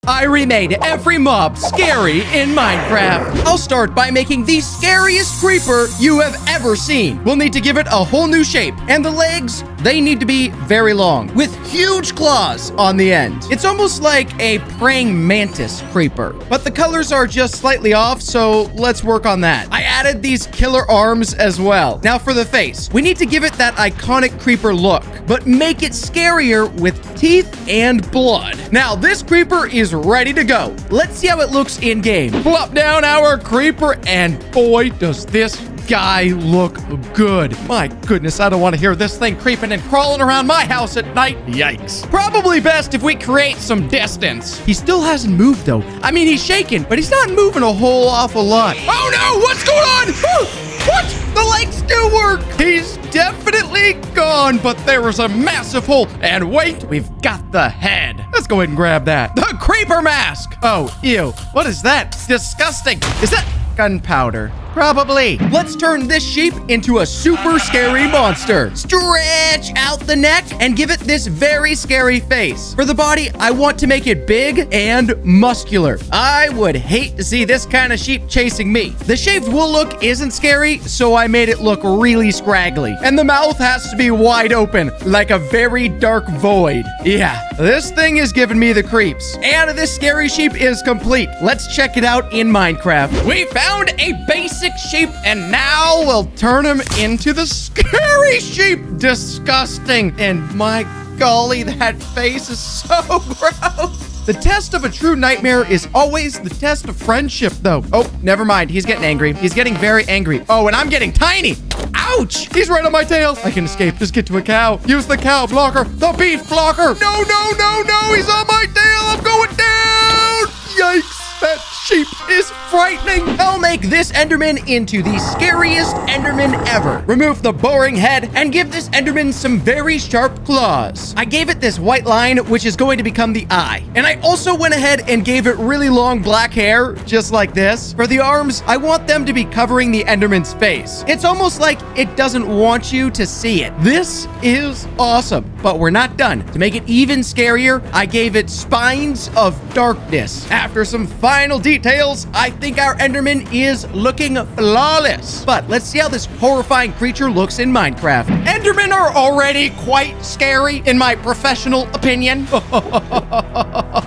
I remade every mob scary in Minecraft. I'll start by making the scariest creeper you have ever seen. We'll need to give it a whole new shape, and the legs, they need to be very long, with huge claws on the end. It's almost like a praying mantis creeper, but the colors are just slightly off, so let's work on that. I added these killer arms as well. Now for the face, we need to give it that iconic creeper look, but make it scarier with teeth and blood. Now this creeper is ready to go. Let's see how it looks in game. Plop down our creeper, and boy, does this guy look good. My goodness, I don't want to hear this thing creeping and crawling around my house at night. Yikes. Probably best if we create some distance. He still hasn't moved though. I mean, he's shaking, but he's not moving a whole awful lot. Oh no, what's going on? What? The legs do work. He's definitely gone, but there was a massive hole. And wait, we've got the head. Let's go ahead and grab that. The creeper mask. Oh, ew. What is that? Disgusting. Is that gunpowder? Probably. Let's turn this sheep into a super scary monster. Stretch out the neck and give it this very scary face. For the body, I want to make it big and muscular. I would hate to see this kind of sheep chasing me. The shaved wool look isn't scary, so I made it look really scraggly. And the mouth has to be wide open, like a very dark void. Yeah, this thing is giving me the creeps. And this scary sheep is complete. Let's check it out in Minecraft. We found a basic sheep, and now we'll turn him into the scary sheep. Disgusting. And my golly, that face is so gross. The test of a true nightmare is always the test of friendship, though. Oh, never mind. He's getting angry. He's getting very angry. Oh, and I'm getting tiny. Ouch! He's right on my tail. I can escape. Just get to a cow. Use the cow blocker. The beef blocker. No, no, no, no. He's on my tail. I'm going down. Yikes. That sheep is frightening. I'll make this Enderman into the scariest Enderman ever. Remove the boring head and give this Enderman some very sharp claws. I gave it this white line, which is going to become the eye. And I also went ahead and gave it really long black hair, just like this. For the arms, I want them to be covering the Enderman's face. It's almost like it doesn't want you to see it. This is awesome, but we're not done. To make it even scarier, I gave it spines of darkness. After some final details, I think our Enderman is looking flawless. But let's see how this horrifying creature looks in Minecraft. Endermen are already quite scary, in my professional opinion.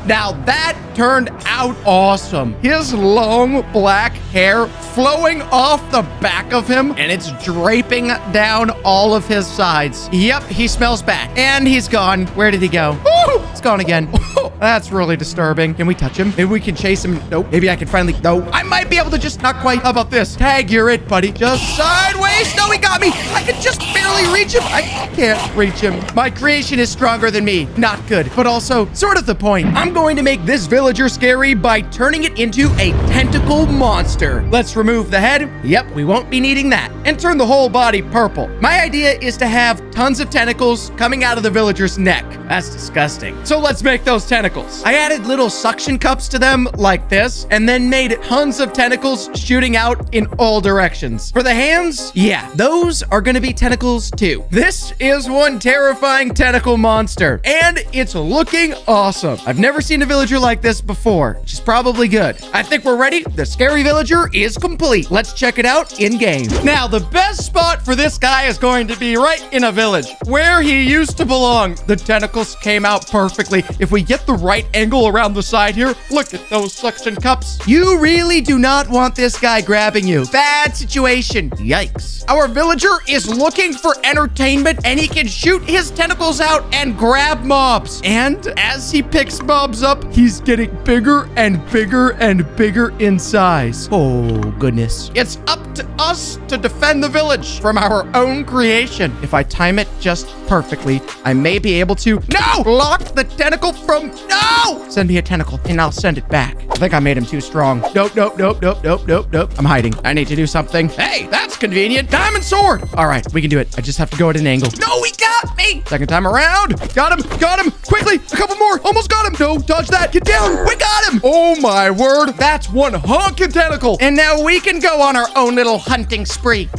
Now that turned out awesome. His long black hair flowing off the back of him, and it's draping down all of his sides. Yep, he smells bad. And he's gone. Where did he go? Ooh, it's gone again. That's really disturbing. Can we touch him? Maybe we can chase him. Nope. Maybe I can finally... No, I might be able to just... Not quite. How about this? Tag, you're it, buddy. Just sideways. No, he got me. I can just barely reach him. I can't reach him. My creation is stronger than me. Not good, but also sort of the point. I'm going to make this villager scary by turning it into a tentacle monster. Let's remove the head. Yep, we won't be needing that. And turn the whole body purple. My idea is to have tons of tentacles coming out of the villager's neck. That's disgusting. So let's make those tentacles. I added little suction cups to them like this, and then made tons of tentacles shooting out in all directions. For the hands, yeah, those are gonna be tentacles too. This is one terrifying tentacle monster, and it's looking awesome. I've never seen a villager like this before, which is probably good. I think we're ready. The scary villager is complete. Let's check it out in game. Now, the best spot for this guy is going to be right in a village, where he used to belong. The tentacles came out perfectly. If we get the right angle around the side here, look at those suction cups. You really do not want this guy grabbing you. Bad situation. Yikes. Our villager is looking for entertainment, and he can shoot his tentacles out and grab mobs. And as he picks mobs up, he's getting bigger and bigger and bigger in size. Oh, goodness. It's up to us to defend the village from our own creation. If I time it just perfectly, I may be able to... No! Block the tentacle from... No! Send me a tentacle, and I'll send it back. I think I made him too strong. Nope, nope, nope, nope, nope, nope, nope. I'm hiding. I need to do something. Hey, that's convenient. Diamond sword. All right, we can do it. I just have to go at an angle. No, he got me. Second time around. Got him. Got him. Quickly. A couple more. Almost got him. No, dodge that. Get down. We got him. Oh my word, that's one honking tentacle. And now we can go on our own little hunting spree.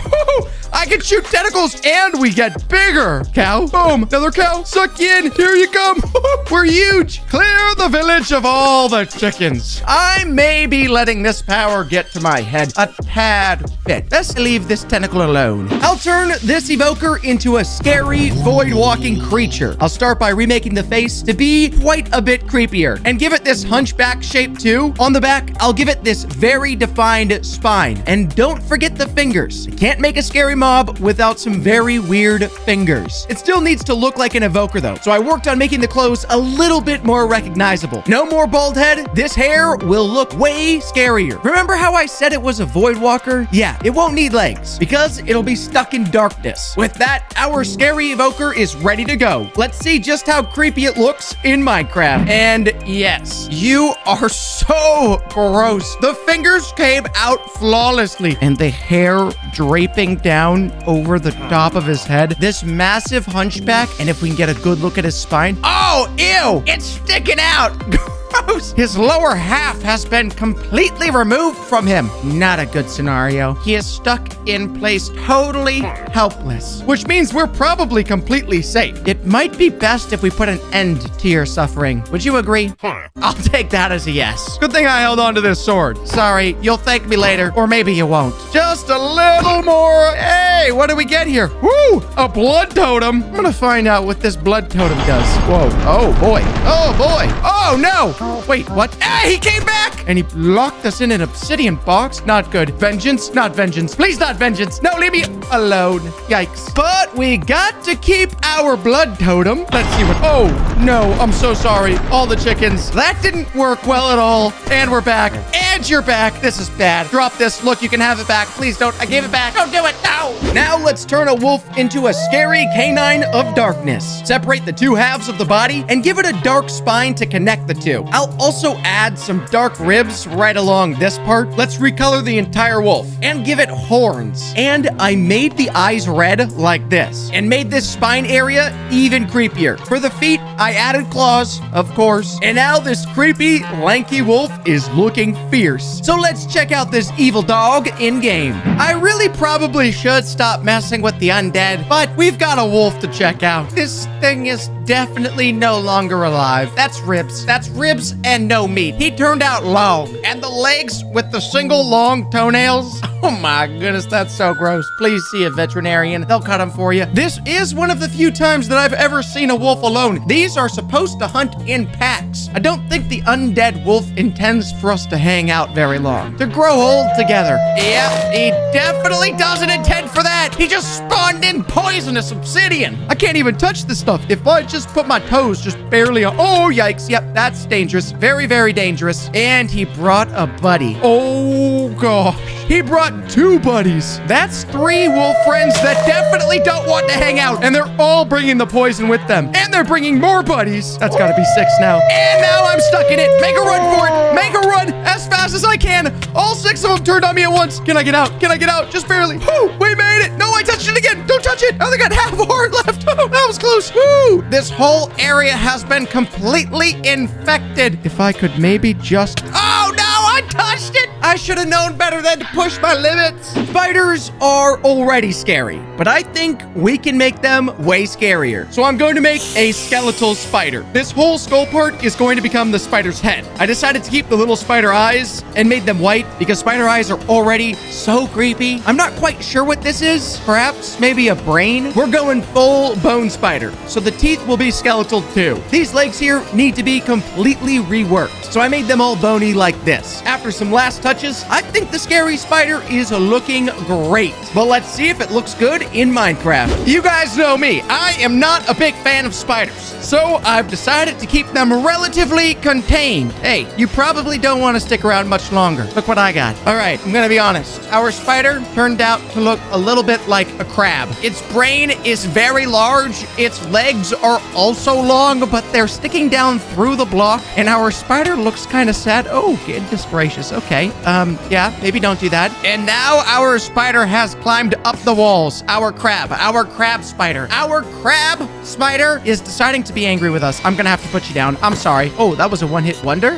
I can shoot tentacles and we get bigger. Cow, boom, another cow, suck you in, here you come. We're huge. Clear the village of all the chickens. I may be letting this power get to my head a tad bit. Let's leave this tentacle alone. I'll turn this evoker into a scary void-walking creature. I'll start by remaking the face to be quite a bit creepier and give it this hunchback shape too. On the back, I'll give it this very defined spine. And don't forget the fingers. I can't make a scary mob without some very weird fingers. It still needs to look like an evoker though, so I worked on making the clothes a little bit more recognizable. No more bald head. This hair will look way scarier. Remember how I said it was a void walker? Yeah, it won't need legs because it'll be stuck in darkness. With that, our scary evoker is ready to go. Let's see just how creepy it looks in Minecraft. And yes, you are so gross. The fingers came out flawlessly and the hair draping down over the top of his head. This massive hunchback, and if we can get a good look at his spine. Oh, ew! It's sticking out! Gross! His lower half has been completely removed from him. Not a good scenario. He is stuck in place, totally helpless. Which means we're probably completely safe. It might be best if we put an end to your suffering. Would you agree? I'll take that as a yes. Good thing I held on to this sword. Sorry, you'll thank me later, or maybe you won't. Just a little more. Hey, what do we get here? Woo! A blood totem. I'm gonna find out what this blood totem does. Whoa. Oh, boy. Oh, boy. Oh, no. Wait, what? Hey, he came back! And he locked us in an obsidian box. Not good. Vengeance? Not vengeance. Please not vengeance. No, leave me alone. Yikes. But we got to keep our blood totem. Let's see what... Oh, no. I'm so sorry. All the chickens. That didn't work well at all. And we're back. And you're back. This is bad. Drop this. Look, you can have it back. Please don't. I gave it back. Don't do it. No. Now let's turn a wolf into a scary canine of darkness. Separate the two halves of the body and give it a dark spine to connect the two. I'll also add some dark ribs right along this part. Let's recolor the entire wolf and give it horns. And I made the eyes red like this and made this spine area even creepier. For the feet, I added claws, of course. And now this creepy, lanky wolf is looking fierce. So let's check out this evil dog in game. I really probably should stop messing with the undead, but we've got a wolf to check out. This thing is definitely no longer alive. That's ribs. That's ribs and no meat. He turned out long. And the legs with the single long toenails. Oh my goodness, that's so gross. Please see a veterinarian. They'll cut them for you. This is one of the few times that I've ever seen a wolf alone. These are supposed to hunt in packs. I don't think the undead wolf intends for us to hang out very long. To grow old together. Yep, he definitely doesn't intend for that. He just spawned in poisonous obsidian. I can't even touch this stuff. If I just put my toes just barely on... Oh, yikes. Yep, that's dangerous. Very, very dangerous. And he brought a buddy. Oh, gosh. He brought 2 buddies. That's 3 wolf friends that definitely don't want to hang out. And they're all bringing the poison with them. And they're bringing more buddies. That's got to be 6 now. And now I'm stuck in it. Make a run for it. Make a run as fast as I can. All 6 of them turned on me at once. Can I get out? Can I get out? Just barely. Woo, we made it. No, I touched it again. Don't touch it. I only got half a heart left. Oh, that was close. Woo. This whole area has been completely infected. If I could maybe just... Oh, no, I touched it. I should have known better than to push my limits. Spiders are already scary, but I think we can make them way scarier. So I'm going to make a skeletal spider. This whole skull part is going to become the spider's head. I decided to keep the little spider eyes and made them white because spider eyes are already so creepy. I'm not quite sure what this is. Perhaps maybe a brain. We're going full bone spider. So the teeth will be skeletal too. These legs here need to be completely reworked. So I made them all bony like this. After some last touches, I think the scary spider is looking great. But let's see if it looks good in Minecraft. You guys know me. I am not a big fan of spiders. So I've decided to keep them relatively contained. Hey, you probably don't want to stick around much longer. Look what I got. All right, I'm gonna be honest. Our spider turned out to look a little bit like a crab. Its brain is very large. Its legs are also long, but they're sticking down through the block. And our spider looks kind of sad. Oh, goodness gracious. Okay. Yeah, maybe don't do that. And now our spider has climbed up the walls. Our crab spider. Our crab spider is deciding to be angry with us. I'm gonna have to put you down. I'm sorry. Oh, that was a one-hit wonder.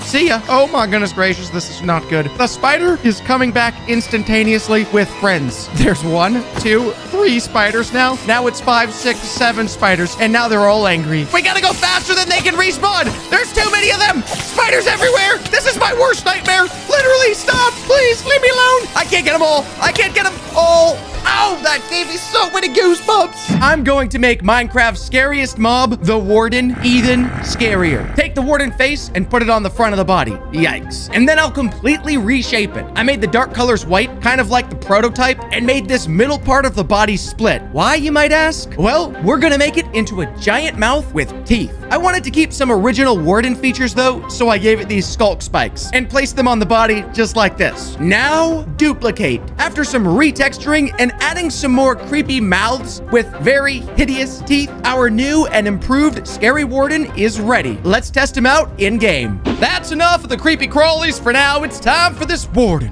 See ya. Oh my goodness gracious, this is not good. The spider is coming back instantaneously with friends. There's 1, 2, 3 spiders now. Now it's 5, 6, 7 spiders, and now they're all angry. We gotta go faster than they can respawn. There's too many of them. Spiders everywhere. This is my worst nightmare. Literally, stop. Please, leave me alone. I can't get them all. I can't get them all. Ow, that gave me so many goosebumps. I'm going to make Minecraft's scariest mob, the Warden, even scarier. Take the Warden face and put it on the front of the body. Yikes. And then I'll completely reshape it. I made the dark colors white, kind of like the prototype, and made this middle part of the body split. Why, you might ask? Well, we're gonna make it into a giant mouth with teeth. I wanted to keep some original Warden features though, so I gave it these skulk spikes and placed them on the body just like this. Now, duplicate. After some retexturing and adding some more creepy mouths with very hideous teeth, our new and improved Scary Warden is ready. Let's test him out in-game. That's enough of the creepy crawlies for now. It's time for this Warden.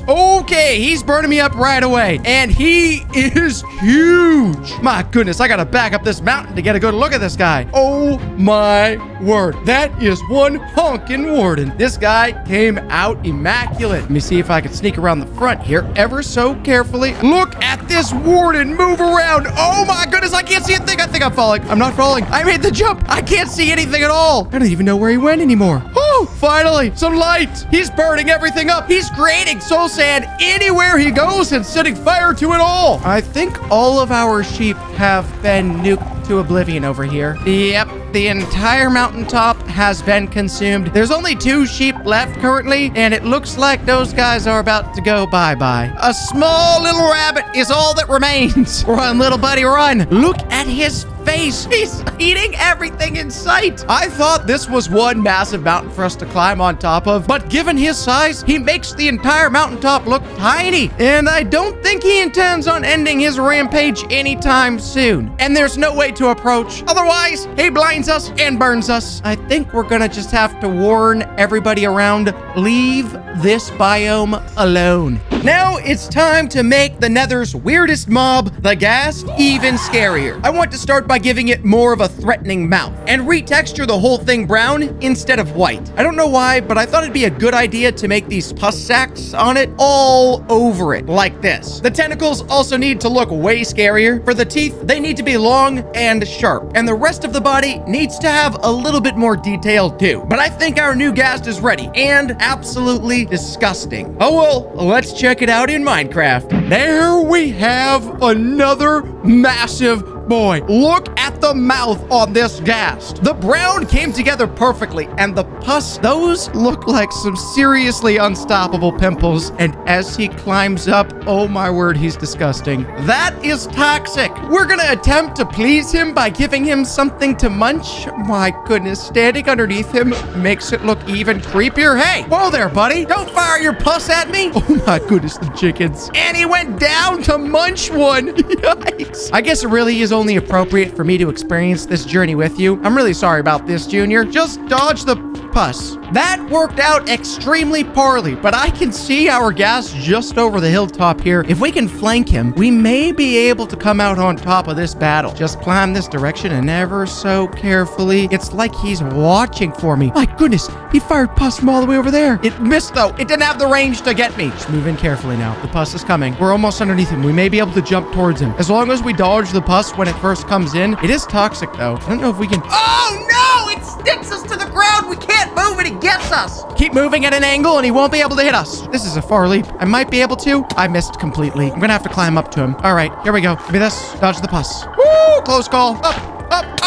Okay, he's burning me up right away. And he is huge. My goodness, I gotta back up this mountain to get a good look at this guy. Oh my word. That is one honkin' Warden. This guy came out immaculate. Let me see if I can sneak around the front here ever so carefully. Look at this Warden move around. Oh my goodness, I can't see a thing. I think I'm falling. I'm not falling. I made the jump. I can't see anything at all. I don't even know where he went anymore. Oh, finally, some light. He's burning everything up. He's creating soul sand anywhere he goes and setting fire to it all. I think all of our sheep have been nuked to oblivion over here. Yep, the entire mountaintop has been consumed. There's only 2 sheep left currently, and it looks like those guys are about to go bye-bye. A small little rabbit is all that remains. Run, little buddy, run. Look at his face. He's eating everything in sight. I thought this was one massive mountain for us to climb on top of, but given his size, he makes the entire mountaintop look tiny. And I don't think he intends on ending his rampage anytime soon. And there's no way to approach. Otherwise, he blinds us and burns us. I think we're gonna just have to warn everybody around, leave this biome alone. Now it's time to make the Nether's weirdest mob, the Ghast, even scarier. I want to start by giving it more of a threatening mouth and retexture the whole thing brown instead of white. I don't know why, but I thought it'd be a good idea to make these pus sacs on it all over it, like this. The tentacles also need to look way scarier. For the teeth, they need to be long and sharp, and the rest of the body needs to have a little bit more detail too. But I think our new Ghast is ready and absolutely disgusting. Oh well, let's check it out in Minecraft. There we have another massive boy. Look at the mouth on this Ghast. The brown came together perfectly, and the pus, those look like some seriously unstoppable pimples. And as he climbs up, oh my word, he's disgusting. That is toxic. We're gonna attempt to please him by giving him something to munch. My goodness, standing underneath him makes it look even creepier. Hey, whoa there, buddy. Don't fire your pus at me. Oh my goodness, the chickens. And he went down to munch one. Yikes. I guess it really is only appropriate for me to experience this journey with you. I'm really sorry about this, Junior. Just dodge the pus. That worked out extremely poorly, but I can see our Ghast just over the hilltop here. If we can flank him, we may be able to come out on top of this battle. Just climb this direction and ever so carefully. It's like he's watching for me. My goodness, he fired pus from all the way over there. It missed though. It didn't have the range to get me. Just move in carefully now. The pus is coming. We're almost underneath him. We may be able to jump towards him. As long as we dodge the pus when it first comes in. It is toxic though. I don't know if we can... Oh no! It sticks us to the ground. We can't move and it gets us. Keep moving at an angle and he won't be able to hit us. This is a far leap. I might be able to. I missed completely. I'm gonna have to climb up to him. All right, here we go. Give me this. Dodge the pus. Woo! Close call. Up.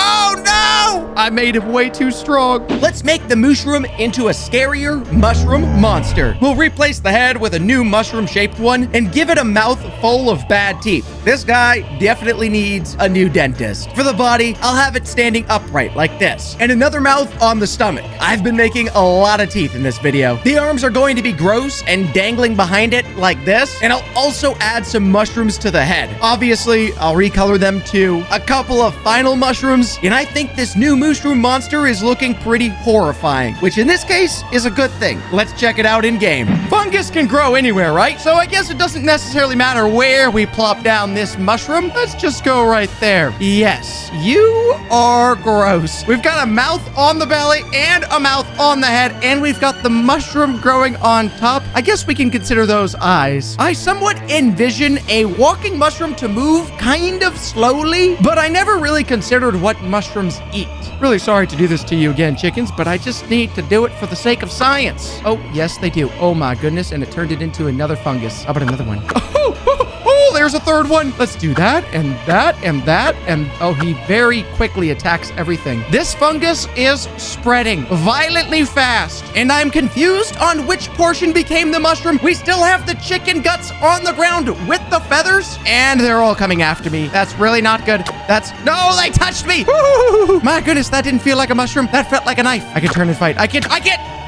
Oh no! I made him way too strong. Let's make the mushroom into a scarier mushroom monster. We'll replace the head with a new mushroom-shaped one and give it a mouth full of bad teeth. This guy definitely needs a new dentist. For the body, I'll have it standing upright like this, and another mouth on the stomach. I've been making a lot of teeth in this video. The arms are going to be gross and dangling behind it like this, and I'll also add some mushrooms to the head. Obviously, I'll recolor them to a couple of final mushrooms, and I think this new mushroom monster is looking pretty horrifying, which in this case is a good thing. Let's check it out in game. Fungus can grow anywhere, right? So I guess it doesn't necessarily matter where we plop down this mushroom. Let's just go right there. Yes, you are gross. We've got a mouth on the belly and a mouth on the head, and we've got the mushroom growing on top. I guess we can consider those eyes. I somewhat envision a walking mushroom to move kind of slowly, but I never really considered what mushrooms eat. Really sorry to do this to you again, chickens, but I just need to do it for the sake of science. Oh, yes, they do. Oh my goodness, and it turned it into another fungus. How about another one? Oh, there's a third one. Let's do that, and that, and that, and oh, he very quickly attacks everything. This fungus is spreading violently fast, and I'm confused on which portion became the mushroom. We still have the chicken guts on the ground with the feathers, and they're all coming after me. That's really not good. No, they touched me. Woo! My goodness, that didn't feel like a mushroom. That felt like a knife. I can turn and fight. I can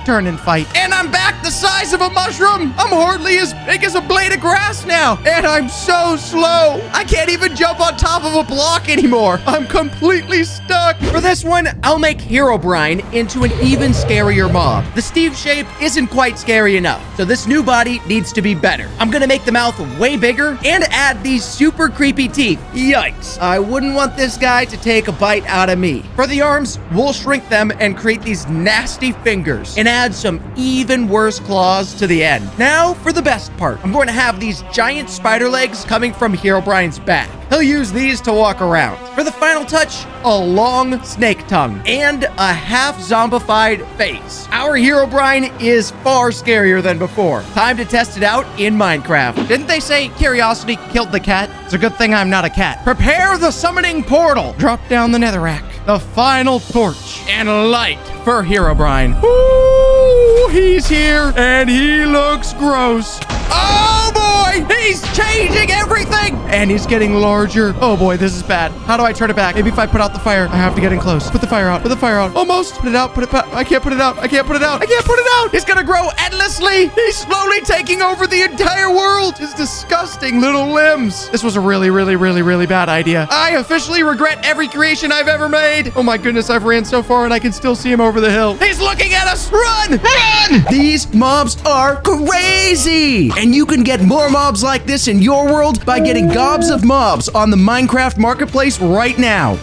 turn and fight. And I'm back the size of a mushroom. I'm hardly as big as a blade of grass now. And I'm so slow. I can't even jump on top of a block anymore. I'm completely stuck. For this one, I'll make Herobrine into an even scarier mob. The Steve shape isn't quite scary enough, so this new body needs to be better. I'm gonna make the mouth way bigger and add these super creepy teeth. Yikes. I wouldn't want this guy to take a bite out of me. For the arms, we'll shrink them and create these nasty fingers and add some even worse claws to the end. Now for the best part. I'm going to have these giant spider legs coming from Herobrine's back. He'll use these to walk around. For the final touch, a long snake tongue and a half zombified face. Our Herobrine is far scarier than before. Time to test it out in Minecraft. Didn't they say curiosity killed the cat? It's a good thing I'm not a cat. Prepare the summoning portal. Drop down the netherrack. The final torch and light for Herobrine. Ooh, he's here and he looks gross. Oh boy, he's changing everything and he's getting larger. Oh boy, this is bad. How do I turn it back? Maybe if I put out the fire. I have to get in close. Put the fire out. Put the fire out. Almost. Put it out. Put it back. I can't put it out. I can't put it out. I can't put it out. He's gonna grow endlessly. He's slowly taking over the entire world. His disgusting little limbs. This was a really, really, really, really bad idea. I officially regret every creation I've ever made. Oh my goodness, I've ran so far and I can still see him over the hill. He's looking at us. Run! Run! These mobs are crazy. And you can get more mobs like this in your world by getting gobs of mobs on the Minecraft Marketplace right now.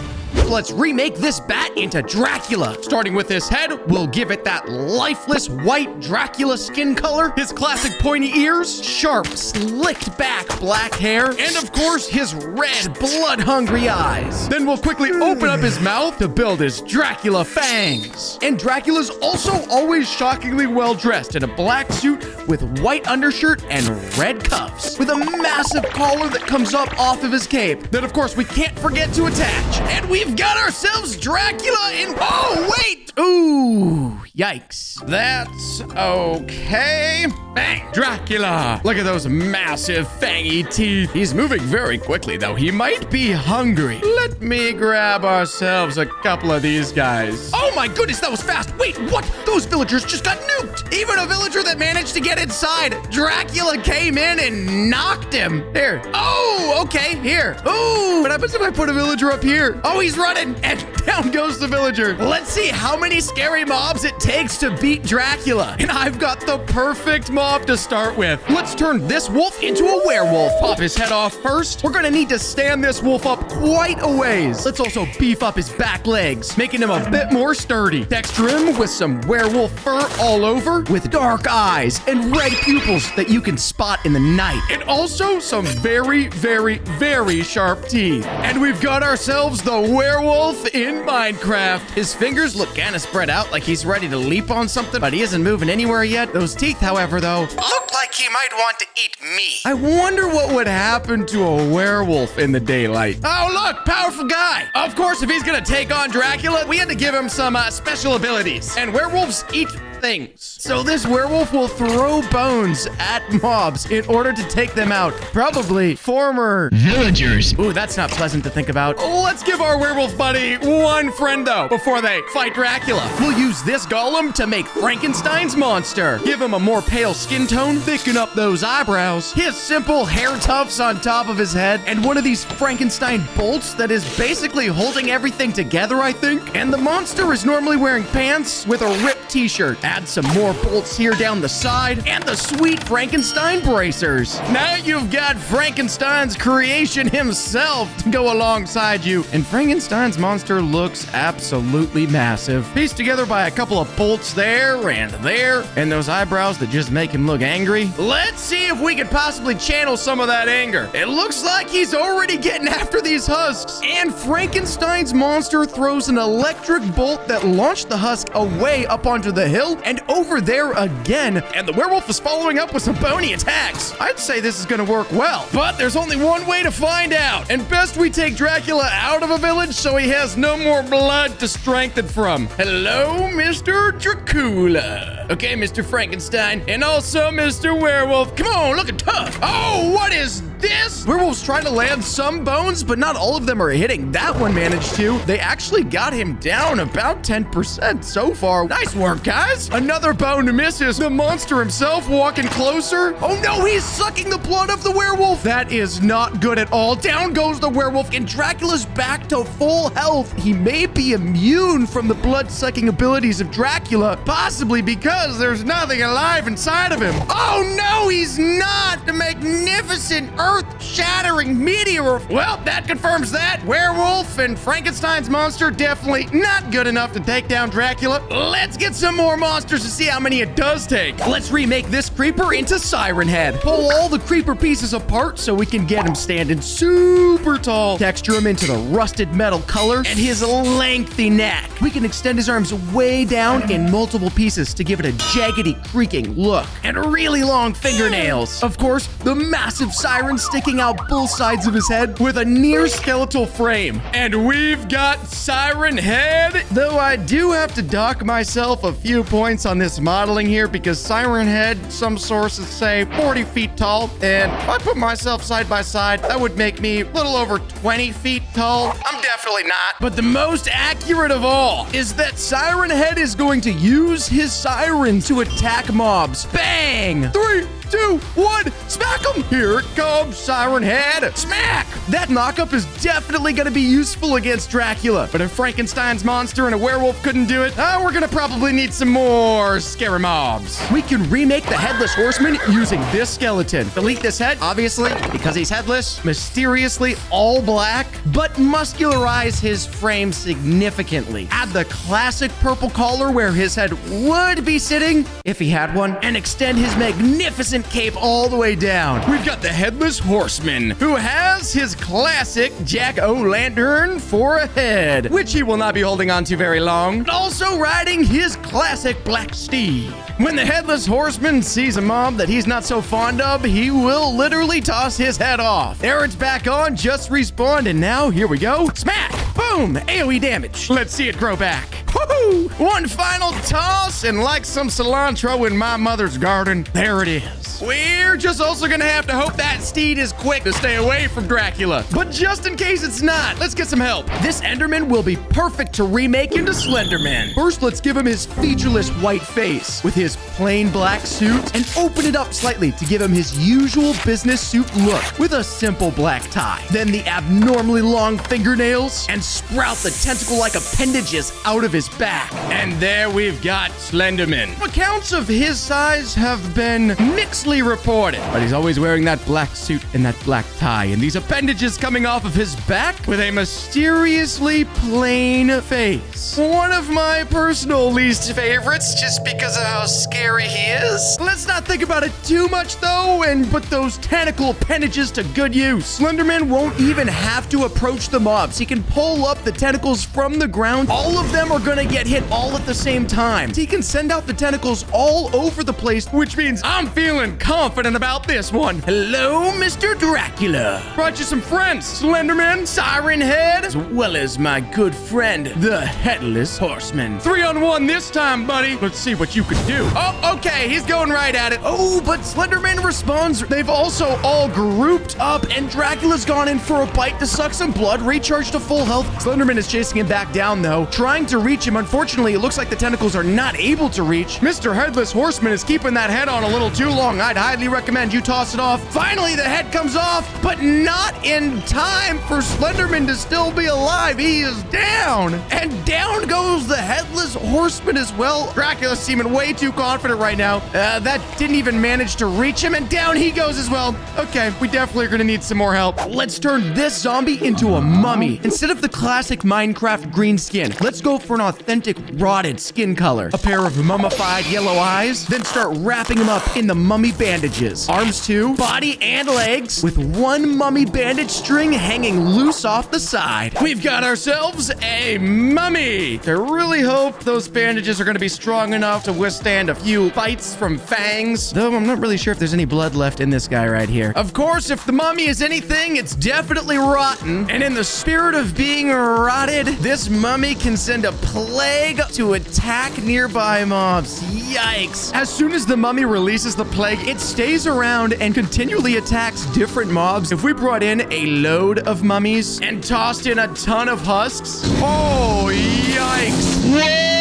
Let's remake this bat into Dracula. Starting with his head, we'll give it that lifeless white Dracula skin color, his classic pointy ears, sharp, slicked back black hair, and of course, his red, blood-hungry eyes. Then we'll quickly open up his mouth to build his Dracula fangs. And Dracula's also always shockingly well-dressed in a black suit with white undershirt and red cuffs, with a massive collar that comes up off of his cape. Then, of course, we can't forget to attach. And we've got ourselves Dracula in... Oh, wait! Ooh, yikes. That's okay. Bang! Dracula! Look at those massive fangy teeth. He's moving very quickly, though. He might be hungry. Let me grab ourselves a couple of these guys. Oh my goodness, that was fast. Wait, what? Those villagers just got nuked. Even a villager that managed to get inside. Dracula came in and knocked him. Here. Oh, okay, here. Ooh, what happens if I put a villager up here? Oh, he's running, and down goes the villager. Let's see how many scary mobs it takes to beat Dracula. And I've got the perfect mob to start with. Let's turn this wolf into a werewolf. Pop his head off first. We're gonna need to stand this wolf up quite a ways. Let's also beef up his back legs, making him a bit more sturdy. Texture him with some werewolf fur all over, with dark eyes and red pupils that you can spot in the night. And also some very, very, very sharp teeth. And we've got ourselves the werewolf in Minecraft. His fingers look kind of spread out like he's ready to leap on something, but he isn't moving anywhere yet. Those teeth, however, though, look like he might want to eat me. I wonder what would happen to a werewolf in the daylight. Oh, look, powerful guy. Of course, if he's gonna take on Dracula, we had to give him some special abilities. And werewolves eat things. So this werewolf will throw bones at mobs in order to take them out. Probably former villagers. Ooh, that's not pleasant to think about. Let's give our werewolf buddy one friend, though, before they fight Dracula. We'll use this golem to make Frankenstein's monster. Give him a more pale skin tone, thicken up those eyebrows, his simple hair tufts on top of his head, and one of these Frankenstein bolts that is basically holding everything together, I think. And the monster is normally wearing pants with a ripped t-shirt. Add some more bolts here down the side, and the sweet Frankenstein bracers. Now you've got Frankenstein's creation himself to go alongside you. And Frankenstein's monster looks absolutely massive. Pieced together by a couple of bolts there, and those eyebrows that just make him look angry. Let's see if we could possibly channel some of that anger. It looks like he's already getting after these husks. And Frankenstein's monster throws an electric bolt that launched the husk away up onto the hill and over there again. And the werewolf is following up with some bony attacks. I'd say this is gonna work well, but there's only one way to find out. And best we take Dracula out of a village so he has no more blood to strengthen from. Hello, Mr. Dracula. Okay, Mr. Frankenstein, and also Mr. Werewolf. Come on, looking tough. Oh, what is this? Werewolf's trying to land some bones, but not all of them are hitting. That one managed to. They actually got him down about 10% so far. Nice work, guys. Another bone misses. The monster himself walking closer. Oh no, he's sucking the blood of the werewolf. That is not good at all. Down goes the werewolf, and Dracula's back to full health. He may be immune from the blood-sucking abilities of Dracula, possibly because there's nothing alive inside of him. Oh no, he's not. The magnificent earth-shattering meteor. Well, that confirms that. Werewolf and Frankenstein's monster definitely not good enough to take down Dracula. Let's get some more monsters to see how many it does take. Let's remake this creeper into Siren Head. Pull all the creeper pieces apart so we can get him standing super tall. Texture him into the rusted metal color and his lengthy neck. We can extend his arms way down in multiple pieces to give it a jaggedy, creaking look. And really long fingernails. Of course, the massive siren sticking out both sides of his head with a near skeletal frame. And we've got Siren Head. Though I do have to dock myself a few points on this modeling here because Siren Head, some sources say 40 feet tall. And if I put myself side by side, that would make me a little over 20 feet tall. I'm definitely not. But the most accurate of all is that Siren Head is going to use his siren to attack mobs. Bang! 3, 2, 1, smack him! Here it comes, Siren Head. Smack! That knockup is definitely gonna be useful against Dracula. But if Frankenstein's monster and a werewolf couldn't do it, we're gonna probably need some more scary mobs. We can remake the Headless Horseman using this skeleton. Delete this head, obviously, because he's headless, mysteriously all black, but muscularize his frame significantly. Add the classic purple collar where his head would be sitting, if he had one, and extend his magnificent cape all the way down. We've got the Headless Horseman, who has his classic jack-o'-lantern for a head, which he will not be holding on to very long, but also riding his classic black steed. When the Headless Horseman sees a mob that he's not so fond of, he will literally toss his head off. There, it's back on, just respawned, and now here we go. Smack! Boom! AoE damage. Let's see it grow back. Woohoo! One final toss, and like some cilantro in my mother's garden, there it is. We're just also gonna have to hope that steed is quick to stay away from Dracula. But just in case it's not, let's get some help. This Enderman will be perfect to remake into Slenderman. First, let's give him his featureless white face with his plain black suit and open it up slightly to give him his usual business suit look with a simple black tie. Then the abnormally long fingernails and sprout the tentacle-like appendages out of his back. And there we've got Slenderman. Accounts of his size have been mixedly reported, but he's always wearing that black suit and that black tie, and these appendages coming off of his back with a mysteriously plain face. One of my personal least favorites, just because of how scary he is. Let's not think about it too much, though, and put those tentacle appendages to good use. Slenderman won't even have to approach the mobs. He can pull up the tentacles from the ground. All of them are gonna get get hit all at the same time. He can send out the tentacles all over the place, which means I'm feeling confident about this one. Hello, Mr. Dracula. Brought you some friends, Slenderman, Siren Head, as well as my good friend, the Headless Horseman. 3-on-1 this time, buddy. Let's see what you can do. Oh, okay, he's going right at it. Oh, but Slenderman responds. They've also all grouped up, and Dracula's gone in for a bite to suck some blood, recharge to full health. Slenderman is chasing him back down, though, trying to reach him. Unfortunately, it looks like the tentacles are not able to reach. Mr. Headless Horseman is keeping that head on a little too long. I'd highly recommend you toss it off. Finally, the head comes off, but not in time for Slenderman to still be alive. He is down, and down goes the Headless Horseman as well. Dracula's seeming way too confident right now. That didn't even manage to reach him, and down he goes as well. Okay, we definitely are gonna need some more help. Let's turn this zombie into a mummy. Instead of the classic Minecraft green skin, let's go for an authentic rotted skin color. A pair of mummified yellow eyes, then start wrapping him up in the mummy bandages. Arms too, body and legs, with one mummy bandage string hanging loose off the side. We've got ourselves a mummy. I really hope those bandages are gonna be strong enough to withstand a few bites from fangs, though I'm not really sure if there's any blood left in this guy right here. Of course, if the mummy is anything, it's definitely rotten. And in the spirit of being rotted, this mummy can send a plague to attack nearby mobs. Yikes. As soon as the mummy releases the plague, it stays around and continually attacks different mobs. If we brought in a load of mummies and tossed in a ton of husks, oh, yikes. Whoa!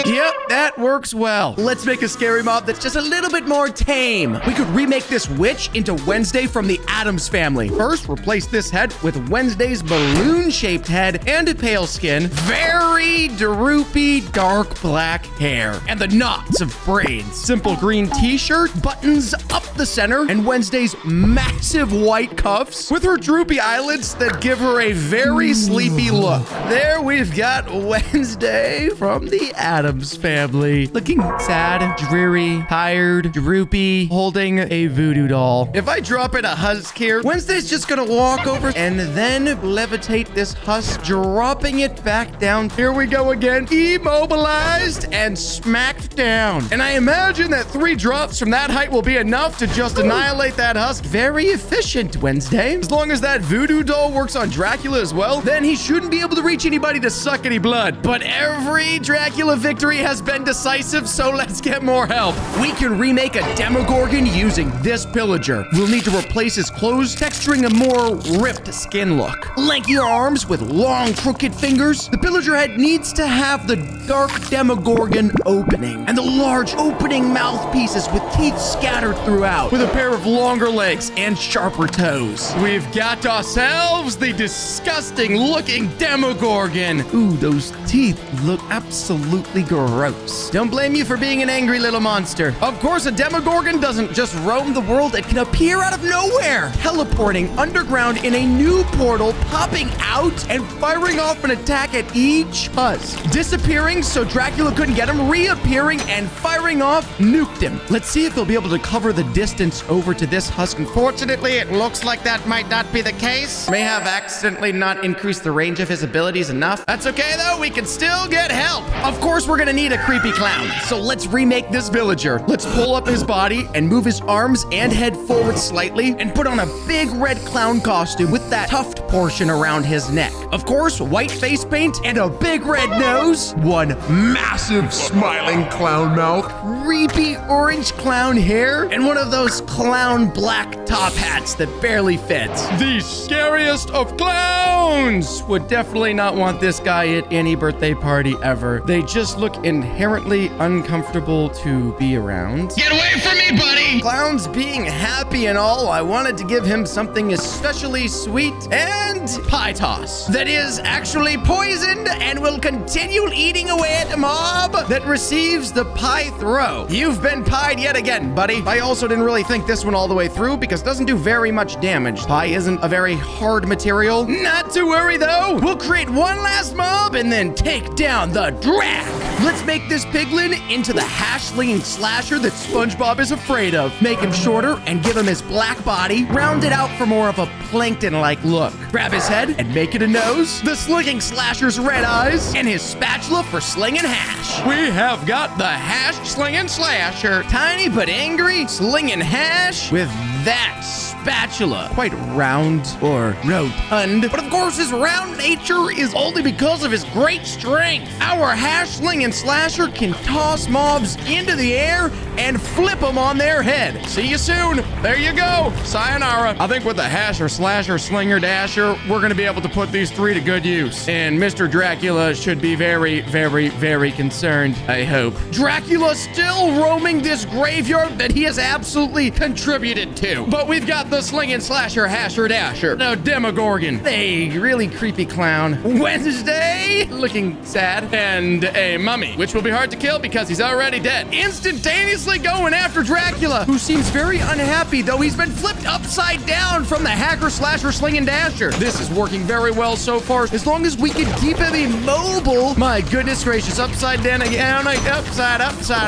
Yep, that works well. Let's make a scary mob that's just a little bit more tame. We could remake this witch into Wednesday from the Addams Family. First, replace this head with Wednesday's balloon-shaped head and a pale skin, very droopy dark black hair, and the knots of braids. Simple green t-shirt, buttons up the center, and Wednesday's massive white cuffs with her droopy eyelids that give her a very sleepy look. There we've got Wednesday from the Addams Family. Looking sad, dreary, tired, droopy, holding a voodoo doll. If I drop in a husk here, Wednesday's just gonna walk over and then levitate this husk, dropping it back down. Here we go again. Immobilized and smacked down. And I imagine that 3 drops from that height will be enough to just annihilate that husk. Very efficient, Wednesday. As long as that voodoo doll works on Dracula as well, then he shouldn't be able to reach anybody to suck any blood. But every Dracula victory has been decisive, so let's get more help. We can remake a Demogorgon using this pillager. We'll need to replace his clothes, texturing a more ripped skin look. Lanky arms with long crooked fingers. The pillager head needs to have the dark Demogorgon opening and the large opening mouthpieces with teeth scattered throughout, with a pair of longer legs and sharper toes. We've got ourselves the disgusting looking Demogorgon. Ooh, those teeth look absolutely gross. Don't blame you for being an angry little monster. Of course, a Demogorgon doesn't just roam the world. It can appear out of nowhere, teleporting underground in a new portal, popping out and firing off an attack at each husk. Disappearing so Dracula couldn't get him, reappearing and firing off, nuked him. Let's see if he'll be able to cover the distance over to this husk. Unfortunately, it looks like that might not be the case. May have accidentally not increased the range of his abilities enough. That's okay though, we can still get help. Of course, we're gonna need a creepy clown, so let's remake this villager. Let's pull up his body and move his arms and head forward slightly and put on a big red clown costume with that tuft portion around his neck. Of course, white face paint and a big red nose, one massive smiling clown mouth, creepy orange clown hair, and one of those clown black top hats that barely fits. The scariest of clowns! Would definitely not want this guy at any birthday party ever. They just look inherently uncomfortable to be around. Get away from me, buddy! Clown's being happy and all, I wanted to give him something especially sweet and pie toss that is actually poisoned and will continue eating away at a mob that receives the pie throw. You've been pied yet again, buddy. I also didn't really think this one all the way through because it doesn't do very much damage. Pie isn't a very hard material. Not to worry though. We'll create one last mob and then take down the Drac. Let's make this piglin into the hash-slinging slasher that SpongeBob is afraid of. Make him shorter and give him his black body, rounded out for more of a plankton-like look. grab his head and make it a nose, the slinging slasher's red eyes, and his spatula for slinging hash. We have got the hash slinging slasher. Tiny but angry, slinging hash with that spatula. Quite round or rotund, but of course his round nature is only because of his great strength. Our hash slinging slasher can toss mobs into the air and flip them on their head. See you soon. There you go. Sayonara. I think with the hasher, slasher, slinger, dasher, we're going to be able to put these three to good use. And Mr. Dracula should be very, very, very concerned, I hope. Dracula still roaming this graveyard that he has absolutely contributed to. But we've got the slinging slasher, hasher, dasher. No, Demogorgon. A really creepy clown. Wednesday, looking sad. And a mummy, which will be hard to kill because he's already dead. Instantaneously going after Dracula, who seems very unhappy, though he's been flipped upside down from the hacker, slasher, sling, and dasher. This is working very well so far, as long as we can keep him immobile. My goodness gracious, upside down again, upside,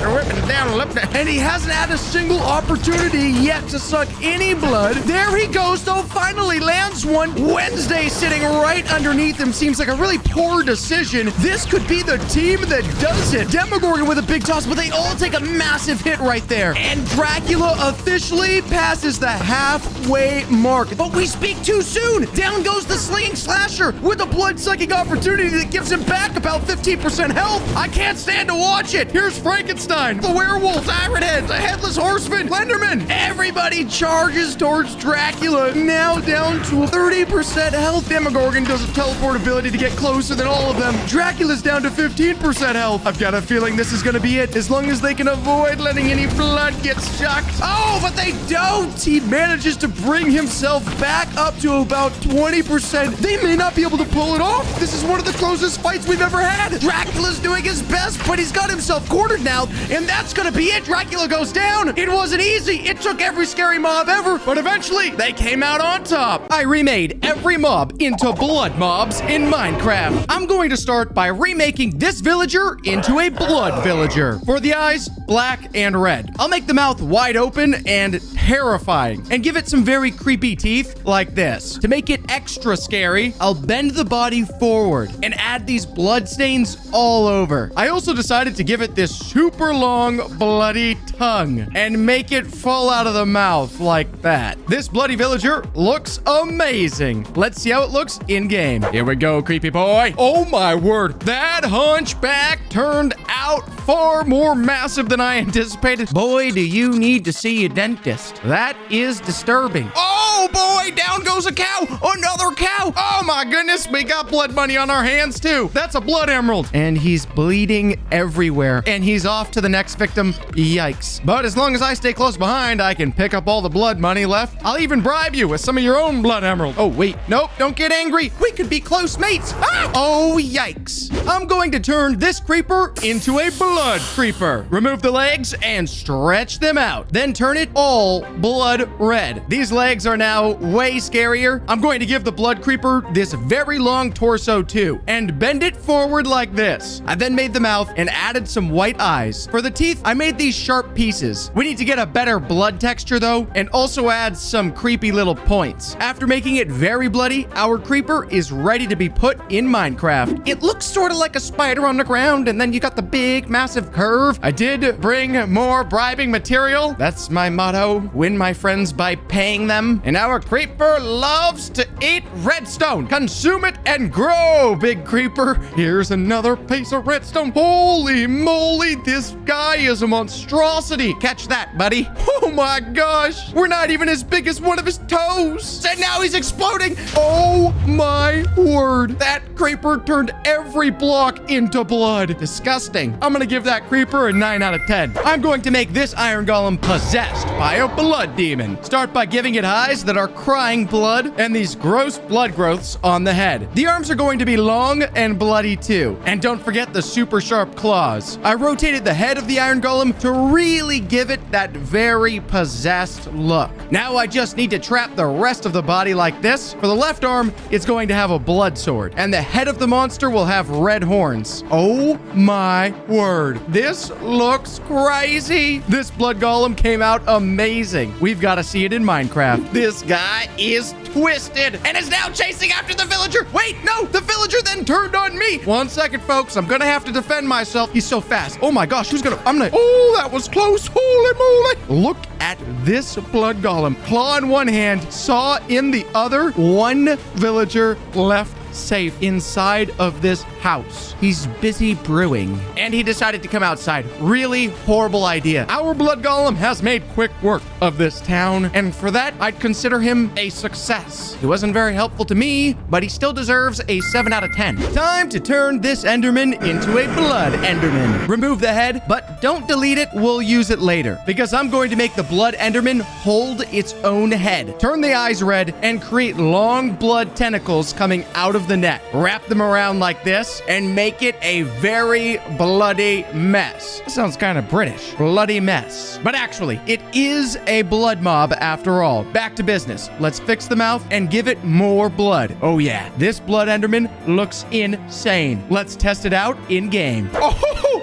ripping it down, and he hasn't had a single opportunity yet to suck any blood. There he goes, though, finally lands one. Wednesday sitting right underneath him seems like a really poor decision. This could be the team that does it. Demogorgon with a big toss, but they all take a massive hit right there. And Dracula officially passes the halfway mark. But we speak too soon. Down goes the slinging slasher with a blood-sucking opportunity that gives him back about 15% health. I can't stand to watch it. Here's Frankenstein, the werewolf, Iron Head, the Headless Horseman, Slenderman. Everybody charges towards Dracula, now down to 30% health. Demogorgon does a teleport ability to get closer than all of them. Dracula's down to 15% health. I've got a feeling this is going to be it, as long as they can avoid letting any blood get sucked. Oh, but they don't. He manages to bring himself back up to about 20%. They may not be able to pull it off. This is one of the closest fights we've ever had. Dracula's doing his best, but he's got himself cornered now, and that's going to be it. Dracula goes down. It wasn't easy. It took every scary mob ever, but eventually they came out on top. I remade every mob into blood mobs in Minecraft. I'm going to start by remaking this villager into a blood villager. For the eyes, black and red. I'll make the mouth wide open and terrifying, and give it some very creepy teeth like this. To make it extra scary, I'll bend the body forward and add these blood stains all over. I also decided to give it this super long bloody tongue and make it fall out of the mouth like that. This bloody villager looks amazing. Let's see how it looks in game. Here we go, creepy boy. Oh my word, that hunchback turned out far more massive than I anticipated. Boy, do you need to see a dentist. That is disturbing. Oh boy, down goes a cow. Another cow. Oh my goodness, we got blood money on our hands too. That's a blood emerald. And he's bleeding everywhere. And he's off to the next victim. Yikes. But as long as I stay close behind, I can pick up all the blood money left. I'll even bribe you with some of your own blood emerald. Oh wait, nope, don't get angry. We could be close mates. Ah! Oh yikes. I'm going to turn this creeper into a blood creeper. Remove the legs and stretch them out. Then turn it all blood red. These legs are now way scarier. I'm going to give the blood creeper this very long torso too, and bend it forward like this. I then made the mouth and added some white eyes. For the teeth, I made these sharp pieces. We need to get a better blood texture though, and also add some creepy little points. After making it very bloody, our creeper is ready to be put in Minecraft. It looks sort of like a spider on the ground, and then you got the big massive curve. I did bring more bribing material. That's my motto. Win my friends by paying them. And our creeper loves to eat redstone. Consume it and grow, big creeper. Here's another piece of redstone. Holy moly, this guy is a monstrosity. Catch that, buddy. Oh my gosh. We're not even as big as one of his toes. And now he's exploding. Oh my word. That creeper turned every block into blood. Disgusting. I'm gonna give that creeper a 9 out of 10. I'm going to make this iron golem possessed by a blood demon. Start by giving it eyes that are crying blood and these gross blood growths on the head. The arms are going to be long and bloody too. And don't forget the super sharp claws. I rotated the head of the iron golem to really give it that very possessed look. Now I just need to trap the rest of the body like this. For the left arm, it's going to have a blood sword, and the head of the monster will have red horns. Oh my word. This looks crazy. This blood golem came out amazing. We've got to see it in Minecraft. This This guy is twisted and is now chasing after the villager. Wait, no, the villager then turned on me. 1 second, folks. I'm gonna have to defend myself. He's so fast. Oh my gosh, oh, that was close. Holy moly. Look at this blood golem. Claw in one hand, saw in the other. One villager left safe inside of this house. He's busy brewing, and he decided to come outside. Really horrible idea. Our blood golem has made quick work of this town, and for that, I'd consider him a success. He wasn't very helpful to me, but he still deserves a 7 out of 10. Time to turn this Enderman into a blood Enderman. Remove the head, but don't delete it. We'll use it later, because I'm going to make the blood Enderman hold its own head. Turn the eyes red and create long blood tentacles coming out of the neck. Wrap them around like this and make it a very bloody mess. That sounds kind of British. Bloody mess. But actually, it is a blood mob after all. Back to business. Let's fix the mouth and give it more blood. Oh yeah, this blood Enderman looks insane. Let's test it out in game. Oh,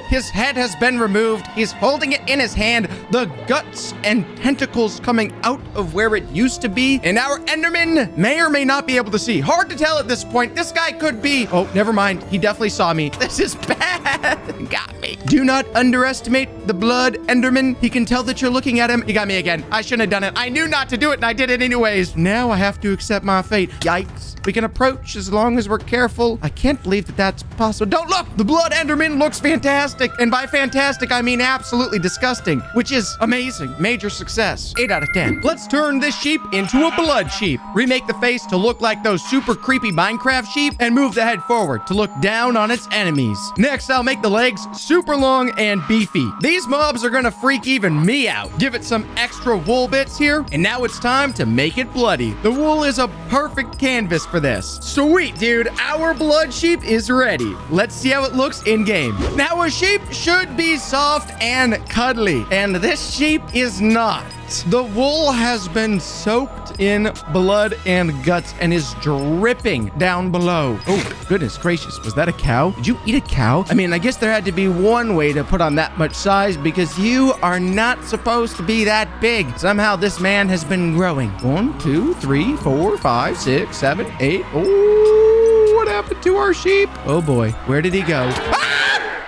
his head has been removed. He's holding it in his hand. The guts and tentacles coming out of where it used to be. And our Enderman may or may not be able to see. Hard to tell at this point. This guy could be... Oh, never mind. He definitely saw me. This is bad. Got me. Do not underestimate the blood Enderman. He can tell that you're looking at him. He got me again. I shouldn't have done it. I knew not to do it, and I did it anyways. Now I have to accept my fate. Yikes. We can approach as long as we're careful. I can't believe that that's possible. Don't look! The blood Enderman looks fantastic. And by fantastic, I mean absolutely disgusting, which is amazing. Major success. 8 out of 10. Let's turn this sheep into a blood sheep. Remake the face to look like those super creepy Minecraft sheep and move the head forward to look down on its enemies. Next, I'll make the legs super long and beefy. These mobs are gonna freak even me out. Give it some extra wool bits here, and now it's time to make it bloody. The wool is a perfect canvas for this. Sweet, dude. Our blood sheep is ready. Let's see how it looks in game. Now, a sheep should be soft and cuddly, and this sheep is not. The wool has been soaked in blood and guts and is dripping down below. Oh, goodness gracious. Was that a cow? Did you eat a cow? I mean, I guess there had to be one way to put on that much size because you are not supposed to be that big. Somehow this man has been growing. 1, 2, 3, 4, 5, 6, 7, 8. Oh, what happened to our sheep? Oh boy, where did he go?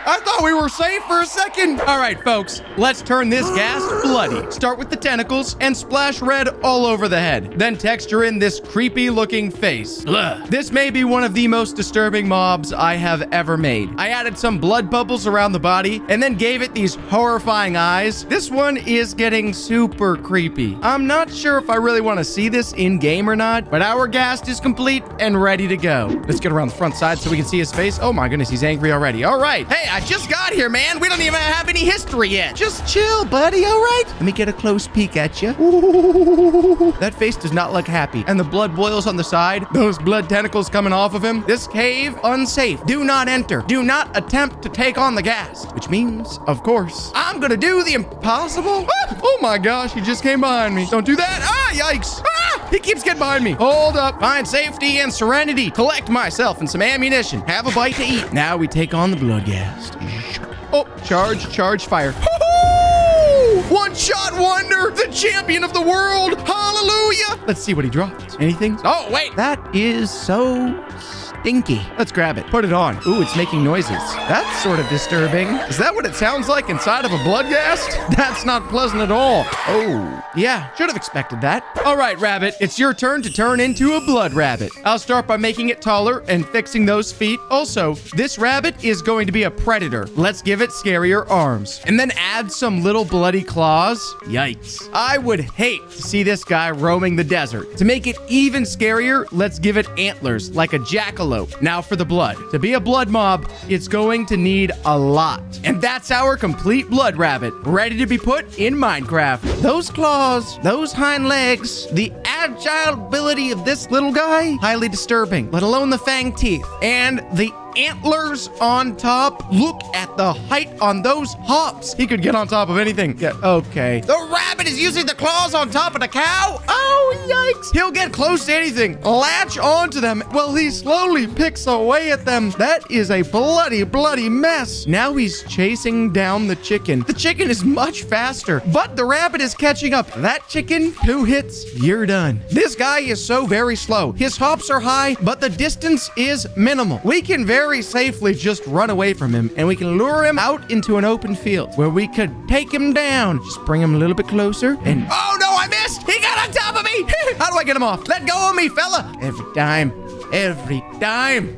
I thought we were safe for a second. All right, folks, let's turn this gas bloody. Start with the tentacles and splash red all over the head. Then texture in this creepy looking face. Ugh. This may be one of the most disturbing mobs I have ever made. I added some blood bubbles around the body and then gave it these horrifying eyes. This one is getting super creepy. I'm not sure if I really want to see this in game or not, but our ghast is complete and ready to go. Let's get around the front side so we can see his face. Oh my goodness, he's angry already. All right. Hey, I just got here, man. We don't even have any history yet. Just chill, buddy, all right? Let me get a close peek at you. Ooh, that face does not look happy. And the blood boils on the side. Those blood tentacles coming off of him. This cave, unsafe. Do not enter. Do not attempt to take on the gas. Which means, of course, I'm gonna do the impossible. Ah, oh my gosh, he just came behind me. Don't do that. Ah, yikes. Ah, he keeps getting behind me. Hold up. Find safety and serenity. Collect myself and some ammunition. Have a bite to eat. Now we take on the blood gas. Oh, charge, fire. One shot wonder, the champion of the world. Hallelujah. Let's see what he dropped. Anything? Oh, wait. That is so stinky. Let's grab it. Put it on. Ooh, it's making noises. That's sort of disturbing. Is that what it sounds like inside of a blood ghast? That's not pleasant at all. Oh, yeah. Should have expected that. All right, rabbit. It's your turn to turn into a blood rabbit. I'll start by making it taller and fixing those feet. Also, this rabbit is going to be a predator. Let's give it scarier arms. And then add some little bloody claws. Yikes. I would hate to see this guy roaming the desert. To make it even scarier, let's give it antlers like a jackalope. Now for the blood. To be a blood mob, it's going to need a lot. And that's our complete blood rabbit, ready to be put in Minecraft. Those claws, those hind legs, the agile ability of this little guy, highly disturbing, let alone the fang teeth. And the antlers on top. Look at the height on those hops. He could get on top of anything. Yeah, okay. The rabbit rabbit is using the claws on top of the cow. Oh, yikes. He'll get close to anything, latch onto them while he slowly picks away at them. That is a bloody mess. Now he's chasing down the chicken. The chicken is much faster, but the rabbit is catching up. That chicken, 2 hits, you're done. This guy is so very slow. His hops are high, but the distance is minimal. We can very safely just run away from him, and we can lure him out into an open field where we could take him down. Just bring him a little bit closer and... Oh no, I missed! He got on top of me! How do I get him off? Let go of me, fella! Every time.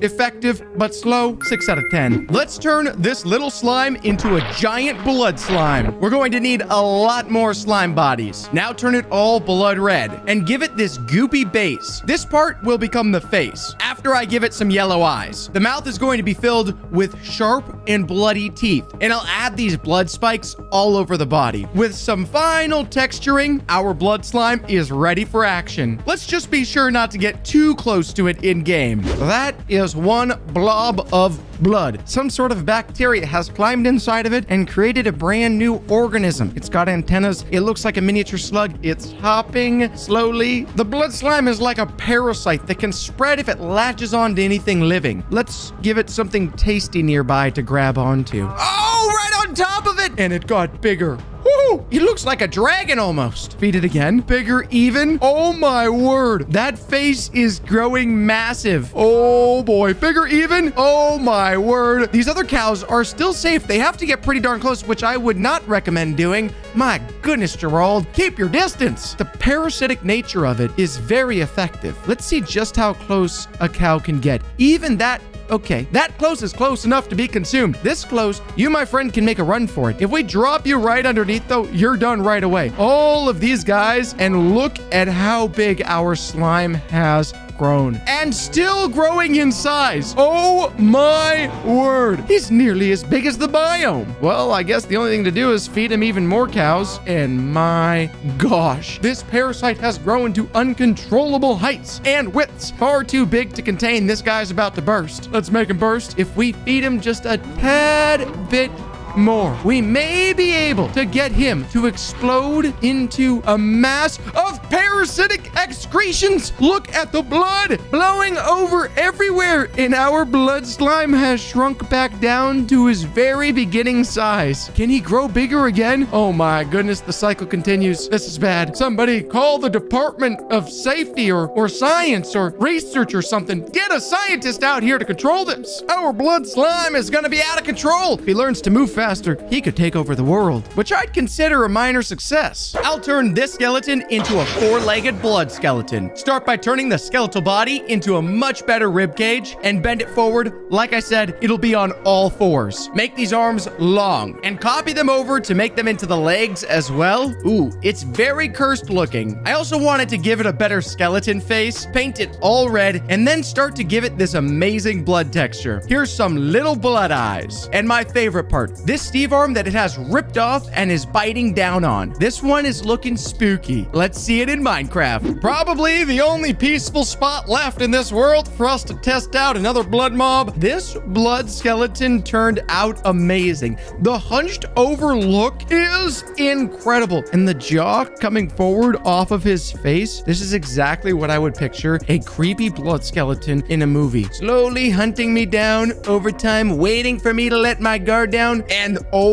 Effective, but slow. 6 out of 10. Let's turn this little slime into a giant blood slime. We're going to need a lot more slime bodies. Now turn it all blood red and give it this goopy base. This part will become the face after I give it some yellow eyes. The mouth is going to be filled with sharp and bloody teeth, and I'll add these blood spikes all over the body. With some final texturing, our blood slime is ready for action. Let's just be sure not to get too close to it in game. That is one blob of blood. Some sort of bacteria has climbed inside of it and created a brand new organism. It's got antennas. It looks like a miniature slug. It's hopping slowly. The blood slime is like a parasite that can spread if it latches onto anything living. Let's give it something tasty nearby to grab onto. Oh, right on top of it! And it got bigger. Woo! He looks like a dragon almost. Feed it again. Bigger even. Oh my word. That face is growing massive. Oh boy. Bigger even. Oh my word. These other cows are still safe. They have to get pretty darn close, which I would not recommend doing. My goodness, Gerald. Keep your distance. The parasitic nature of it is very effective. Let's see just how close a cow can get. Even that. Okay, that close is close enough to be consumed. This close, you, my friend, can make a run for it. If we drop you right underneath, though, you're done right away. All of these guys, and look at how big our slime has grown. And still growing in size. Oh my word. He's nearly as big as the biome. Well, I guess the only thing to do is feed him even more cows. And my gosh, this parasite has grown to uncontrollable heights and widths. Far too big to contain. This guy's about to burst. Let's make him burst. If we feed him just a tad bit more, we may be able to get him to explode into a mass of parasitic excretions. Look at the blood blowing over everywhere, and our blood slime has shrunk back down to his very beginning size. Can he grow bigger again? Oh my goodness, the cycle continues. This is bad. Somebody call the Department of Safety or Science or Research or something. Get a scientist out here to control this. Our blood slime is gonna be out of control. If he learns to move faster, he could take over the world, which I'd consider a minor success. I'll turn this skeleton into a 4-legged blood skeleton. Start by turning the skeletal body into a much better rib cage and bend it forward. Like I said, it'll be on all 4s. Make these arms long and copy them over to make them into the legs as well. Ooh, it's very cursed looking. I also wanted to give it a better skeleton face, paint it all red, and then start to give it this amazing blood texture. Here's some little blood eyes. And my favorite part, this Steve arm that it has ripped off and is biting down on. This one is looking spooky. Let's see it in Minecraft. Probably the only peaceful spot left in this world for us to test out another blood mob. This blood skeleton turned out amazing. The hunched over look is incredible. And the jaw coming forward off of his face, this is exactly what I would picture a creepy blood skeleton in a movie. Slowly hunting me down over time, waiting for me to let my guard down. And oh,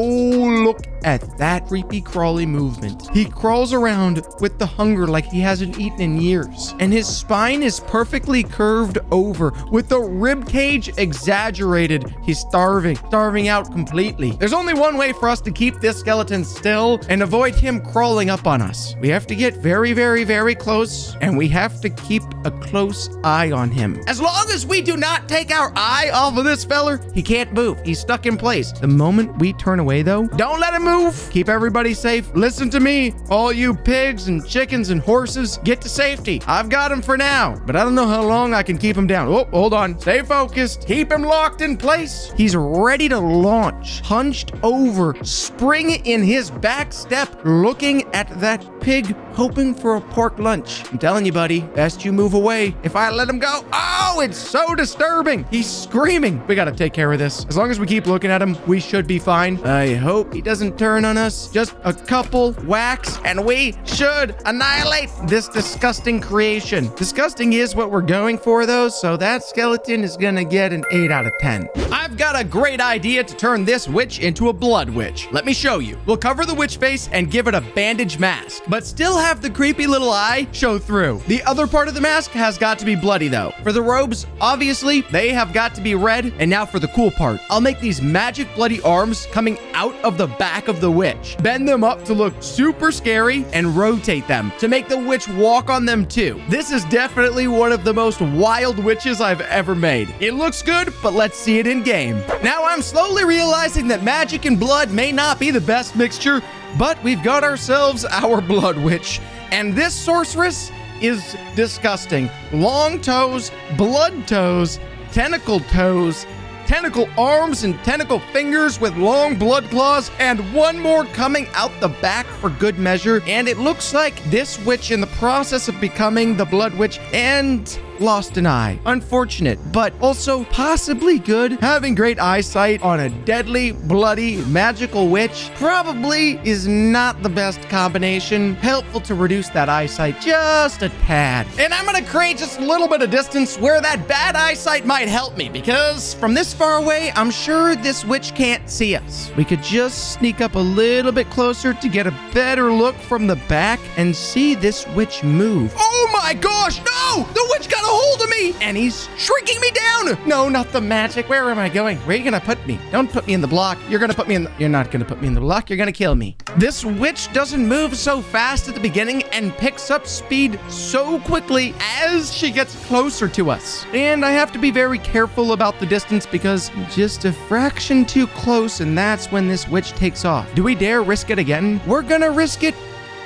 look at that creepy crawly movement. He crawls around with the hunger like he hasn't eaten in years. And his spine is perfectly curved over with the rib cage exaggerated. He's starving out completely. There's only one way for us to keep this skeleton still and avoid him crawling up on us. We have to get very, very, very close, and we have to keep a close eye on him. As long as we do not take our eye off of this feller, he can't move. He's stuck in place. The moment we turn away though, don't let him move. Keep everybody safe. Listen to me, all you pigs and chickens and horses, get to safety. I've got him for now, but I don't know how long I can keep him down. Oh, hold on. Stay focused. Keep him locked in place. He's ready to launch. Hunched over, spring in his back step, looking at that pig, hoping for a pork lunch. I'm telling you, buddy, best you move away. If I let him go, oh, it's so disturbing. He's screaming. We gotta take care of this. As long as we keep looking at him, we should be fine. I hope he doesn't turn on us. Just a couple whacks, and we should annihilate this disgusting creation. Disgusting is what we're going for, though, so that skeleton is gonna get an 8 out of 10. I've got a great idea to turn this witch into a blood witch. Let me show you. We'll cover the witch face and give it a bandage mask, but still have the creepy little eye show through. The other part of the mask has got to be bloody, though. For the robes, obviously, they have got to be red. And now for the cool part. I'll make these magic bloody arms coming out of the back of the witch. Bend them up to look super scary and rotate them to make the witch walk on them too. This is definitely one of the most wild witches I've ever made. It looks good, but let's see it in game. Now I'm slowly realizing that magic and blood may not be the best mixture, but we've got ourselves our blood witch. And this sorceress is disgusting. Long toes, blood toes, tentacle toes, tentacle arms, and tentacle fingers with long blood claws, and one more coming out the back for good measure. And it looks like this witch in the process of becoming the blood witch and lost an eye. Unfortunate, but also possibly good. Having great eyesight on a deadly, bloody, magical witch probably is not the best combination. Helpful to reduce that eyesight just a tad. And I'm gonna create just a little bit of distance where that bad eyesight might help me, because from this far away, I'm sure this witch can't see us. We could just sneak up a little bit closer to get a better look from the back and see this witch move. Oh my gosh, no! The witch got a hold of me, and he's shrinking me down. No, not the magic. Where am I going? Where are you gonna put me? Don't put me in the block. You're gonna put me in the... You're not gonna put me in the block. You're gonna kill me. This witch doesn't move so fast at the beginning and picks up speed so quickly as she gets closer to us. And I have to be very careful about the distance because just a fraction too close, and that's when this witch takes off. Do we dare risk it again? We're gonna risk it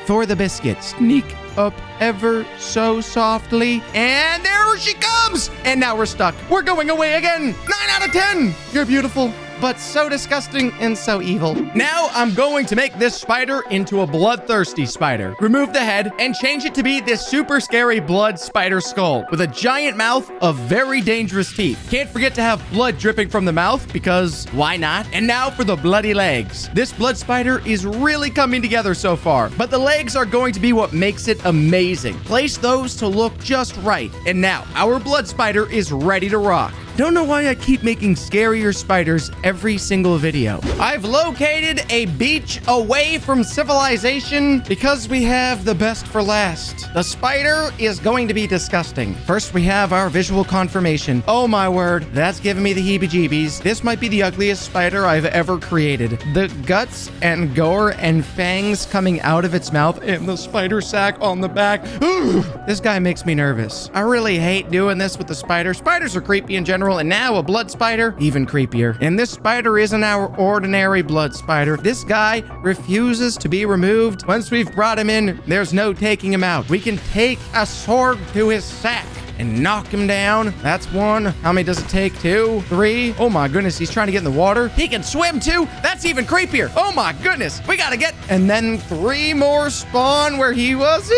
for the biscuit. Sneak up ever so softly, and there she comes! And now we're stuck. We're going away again. 9 out of 10. You're beautiful, but so disgusting and so evil. Now I'm going to make this spider into a bloodthirsty spider. Remove the head and change it to be this super scary blood spider skull with a giant mouth of very dangerous teeth. Can't forget to have blood dripping from the mouth because why not? And now for the bloody legs. This blood spider is really coming together so far, but the legs are going to be what makes it amazing. Place those to look just right. And now our blood spider is ready to rock. Don't know why I keep making scarier spiders every single video. I've located a beach away from civilization because we have the best for last. The spider is going to be disgusting. First, we have our visual confirmation. Oh my word, that's giving me the heebie-jeebies. This might be the ugliest spider I've ever created. The guts and gore and fangs coming out of its mouth and the spider sack on the back. Ooh, this guy makes me nervous. I really hate doing this with the spider. Spiders are creepy in general. And now a blood spider, even creepier. And this spider isn't our ordinary blood spider. This guy refuses to be removed. Once we've brought him in, there's no taking him out. We can take a sword to his sack and knock him down. That's one. How many does it take? 2, 3. Oh my goodness, he's trying to get in the water. He can swim too. That's even creepier. Oh my goodness. We gotta get... And then 3 more spawn where he was.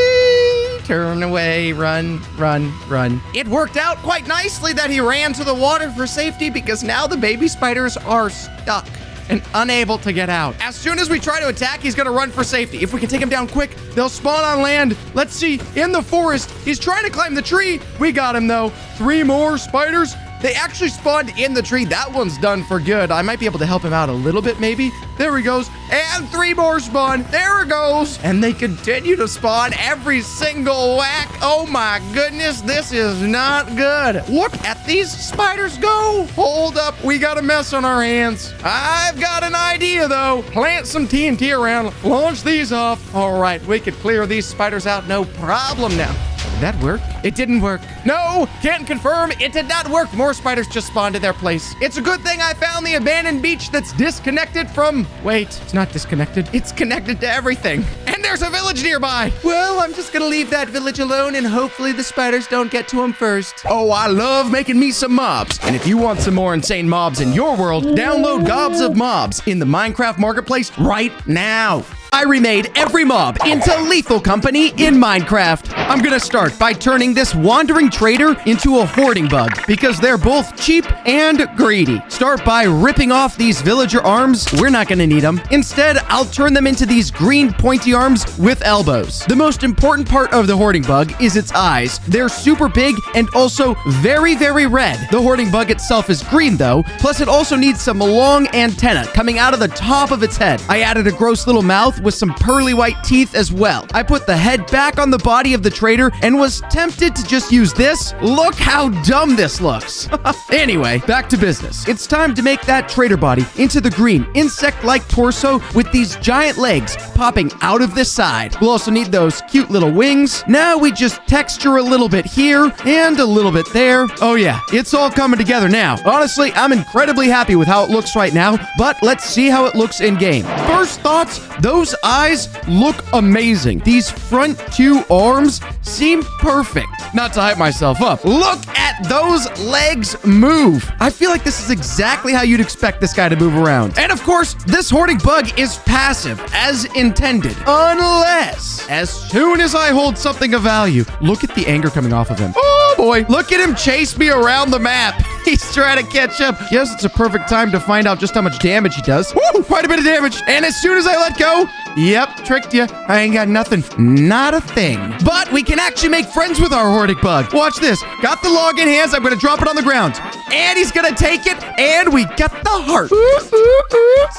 Turn away, run, run, run. It worked out quite nicely that he ran to the water for safety because now the baby spiders are stuck and unable to get out. As soon as we try to attack, he's gonna run for safety. If we can take him down quick, they'll spawn on land. Let's see, in the forest. He's trying to climb the tree. We got him though. 3 more spiders. They actually spawned in the tree. That one's done for good. I might be able to help him out a little bit, maybe. There he goes. And 3 more spawn. There it goes. And they continue to spawn every single whack. Oh my goodness, this is not good. Look at these spiders go. Hold up, we got a mess on our hands. I've got an idea though. Plant some TNT around, launch these off. All right, we could clear these spiders out, no problem now. Did that work? It didn't work. No, can't confirm. It did not work. More spiders just spawned in their place. It's a good thing I found the abandoned beach that's disconnected from... Wait, it's not disconnected. It's connected to everything. And there's a village nearby. Well, I'm just gonna leave that village alone and hopefully the spiders don't get to him first. Oh, I love making me some mobs. And if you want some more insane mobs in your world, download Gobs of Mobs in the Minecraft Marketplace right now. I remade every mob into Lethal Company in Minecraft. I'm gonna start by turning this wandering trader into a hoarding bug because they're both cheap and greedy. Start by ripping off these villager arms. We're not gonna need them. Instead, I'll turn them into these green pointy arms with elbows. The most important part of the hoarding bug is its eyes. They're super big and also very, very red. The hoarding bug itself is green though, plus it also needs some long antenna coming out of the top of its head. I added a gross little mouth with some pearly white teeth as well. I put the head back on the body of the trader and was tempted to just use this. Look how dumb this looks. Anyway, back to business. It's time to make that trader body into the green insect-like torso with these giant legs popping out of this side. We'll also need those cute little wings. Now we just texture a little bit here and a little bit there. Oh yeah, it's all coming together now. Honestly, I'm incredibly happy with how it looks right now, but let's see how it looks in game. First thoughts, those eyes look amazing. These front two arms seem perfect. Not to hype myself up. Look at those legs move. I feel like this is exactly how you'd expect this guy to move around. And of course, this hoarding bug is passive as intended, unless as soon as I hold something of value. Look at the anger coming off of him. Oh boy, look at him chase me around the map. He's trying to catch up. Guess it's a perfect time to find out just how much damage he does. Woo, quite a bit of damage. And as soon as I let go, yep, tricked you. I ain't got nothing. Not a thing. But we can actually make friends with our hoarding bug. Watch this. Got the log in hands. I'm going to drop it on the ground. And he's going to take it. And we got the heart.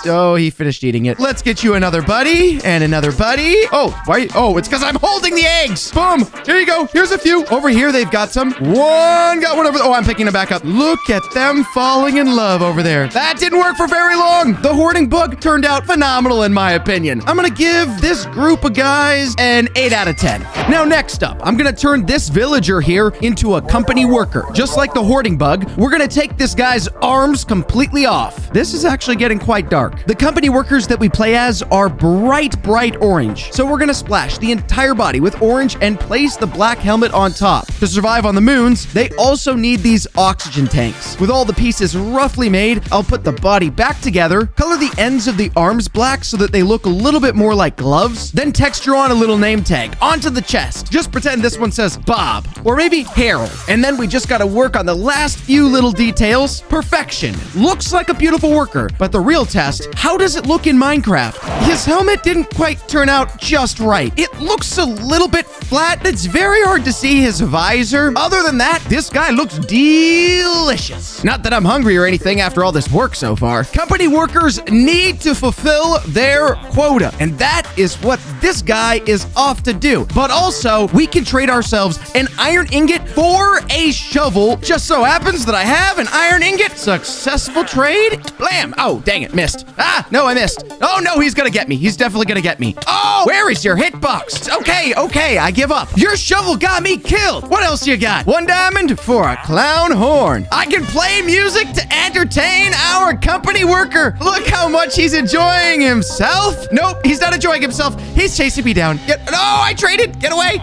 So he finished eating it. Let's get you another buddy and another buddy. Oh, why? Oh, it's because I'm holding the eggs. Boom. Here you go. Here's a few. Over here, they've got some. One got one over. Oh, I'm picking them back up. Look at them falling in love over there. That didn't work for very long. The hoarding bug turned out phenomenal in my opinion. I'm going to give this group of guys an 8 out of 10. Now, next up, I'm going to turn this villager here into a company worker. Just like the hoarding bug, we're going to take this guy's arms completely off. This is actually getting quite dark. The company workers that we play as are bright orange. So we're going to splash the entire body with orange and place the black helmet on top. To survive on the moons, they also need these oxygen tanks. With all the pieces roughly made, I'll put the body back together, color the ends of the arms black so that they look a little bit more like gloves, then texture on a little name tag onto the chest. Just pretend this one says Bob, or maybe Harold. And then we just gotta work on the last few little details. Perfection. Looks like a beautiful worker, but the real test, how does it look in Minecraft? His helmet didn't quite turn out just right. It looks a little bit flat. It's very hard to see his visor. Other than that, this guy looks delicious. Not that I'm hungry or anything after all this work so far. Company workers need to fulfill their quota, and that is what this guy is off to do. But also, we can trade ourselves an iron ingot for a shovel. Just so happens that I have an iron ingot. Successful trade. Blam. Oh, dang it. Missed. Ah, no, I missed. Oh, no, he's gonna get me. He's definitely gonna get me. Oh, where is your hitbox? Okay, I give up. Your shovel got me killed. What else you got? 1 diamond for a clown horn. I can play music to entertain our company worker. Look how much he's enjoying himself. Nope, he's not enjoying himself. He's chasing me down. No, I traded. Get away.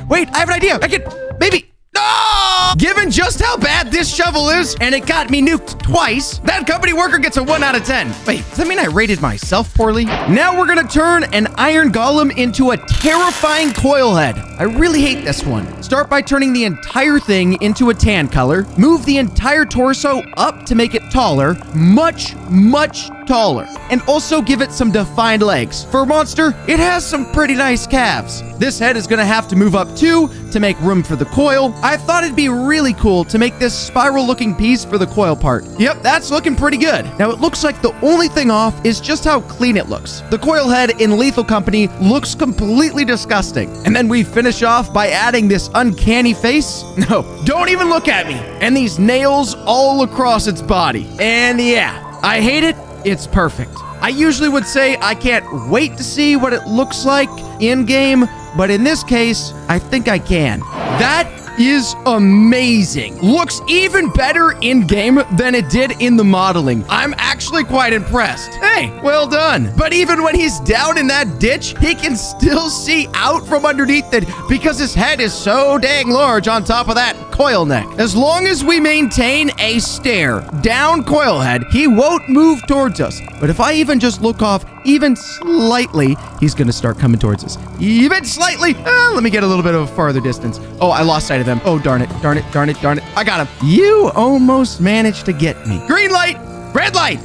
Wait, I have an idea. I can maybe... No! Given just how bad this shovel is, and it got me nuked twice, that company worker gets a 1 out of 10. Wait, does that mean I rated myself poorly? Now we're gonna turn an iron golem into a terrifying coil head. I really hate this one. Start by turning the entire thing into a tan color. Move the entire torso up to make it taller. Much taller. And also give it some defined legs. For a monster, it has some pretty nice calves. This head is gonna have to move up too to make room for the coil. I thought it'd be really cool to make this spiral looking piece for the coil part. Yep, that's looking pretty good. Now it looks like the only thing off is just how clean it looks. The coil head in Lethal Company looks completely disgusting. And then we finish off by adding this uncanny face. No, don't even look at me. And these nails all across its body. And yeah, I hate it. It's perfect. I usually would say I can't wait to see what it looks like in game, but in this case, I think I can. That is amazing. Looks even better in game than it did in the modeling. I'm actually quite impressed. Hey, well done. But even when he's down in that ditch, he can still see out from underneath it because his head is so dang large on top of that coil neck. As long as we maintain a stare down coil head, he won't move towards us. But if I even just look off even slightly, he's gonna start coming towards us. Even slightly. Let me get a little bit of a farther distance. Oh, I lost sight of him. Oh, darn it, darn it, darn it, darn it. I got him. You almost managed to get me. Green light, red light,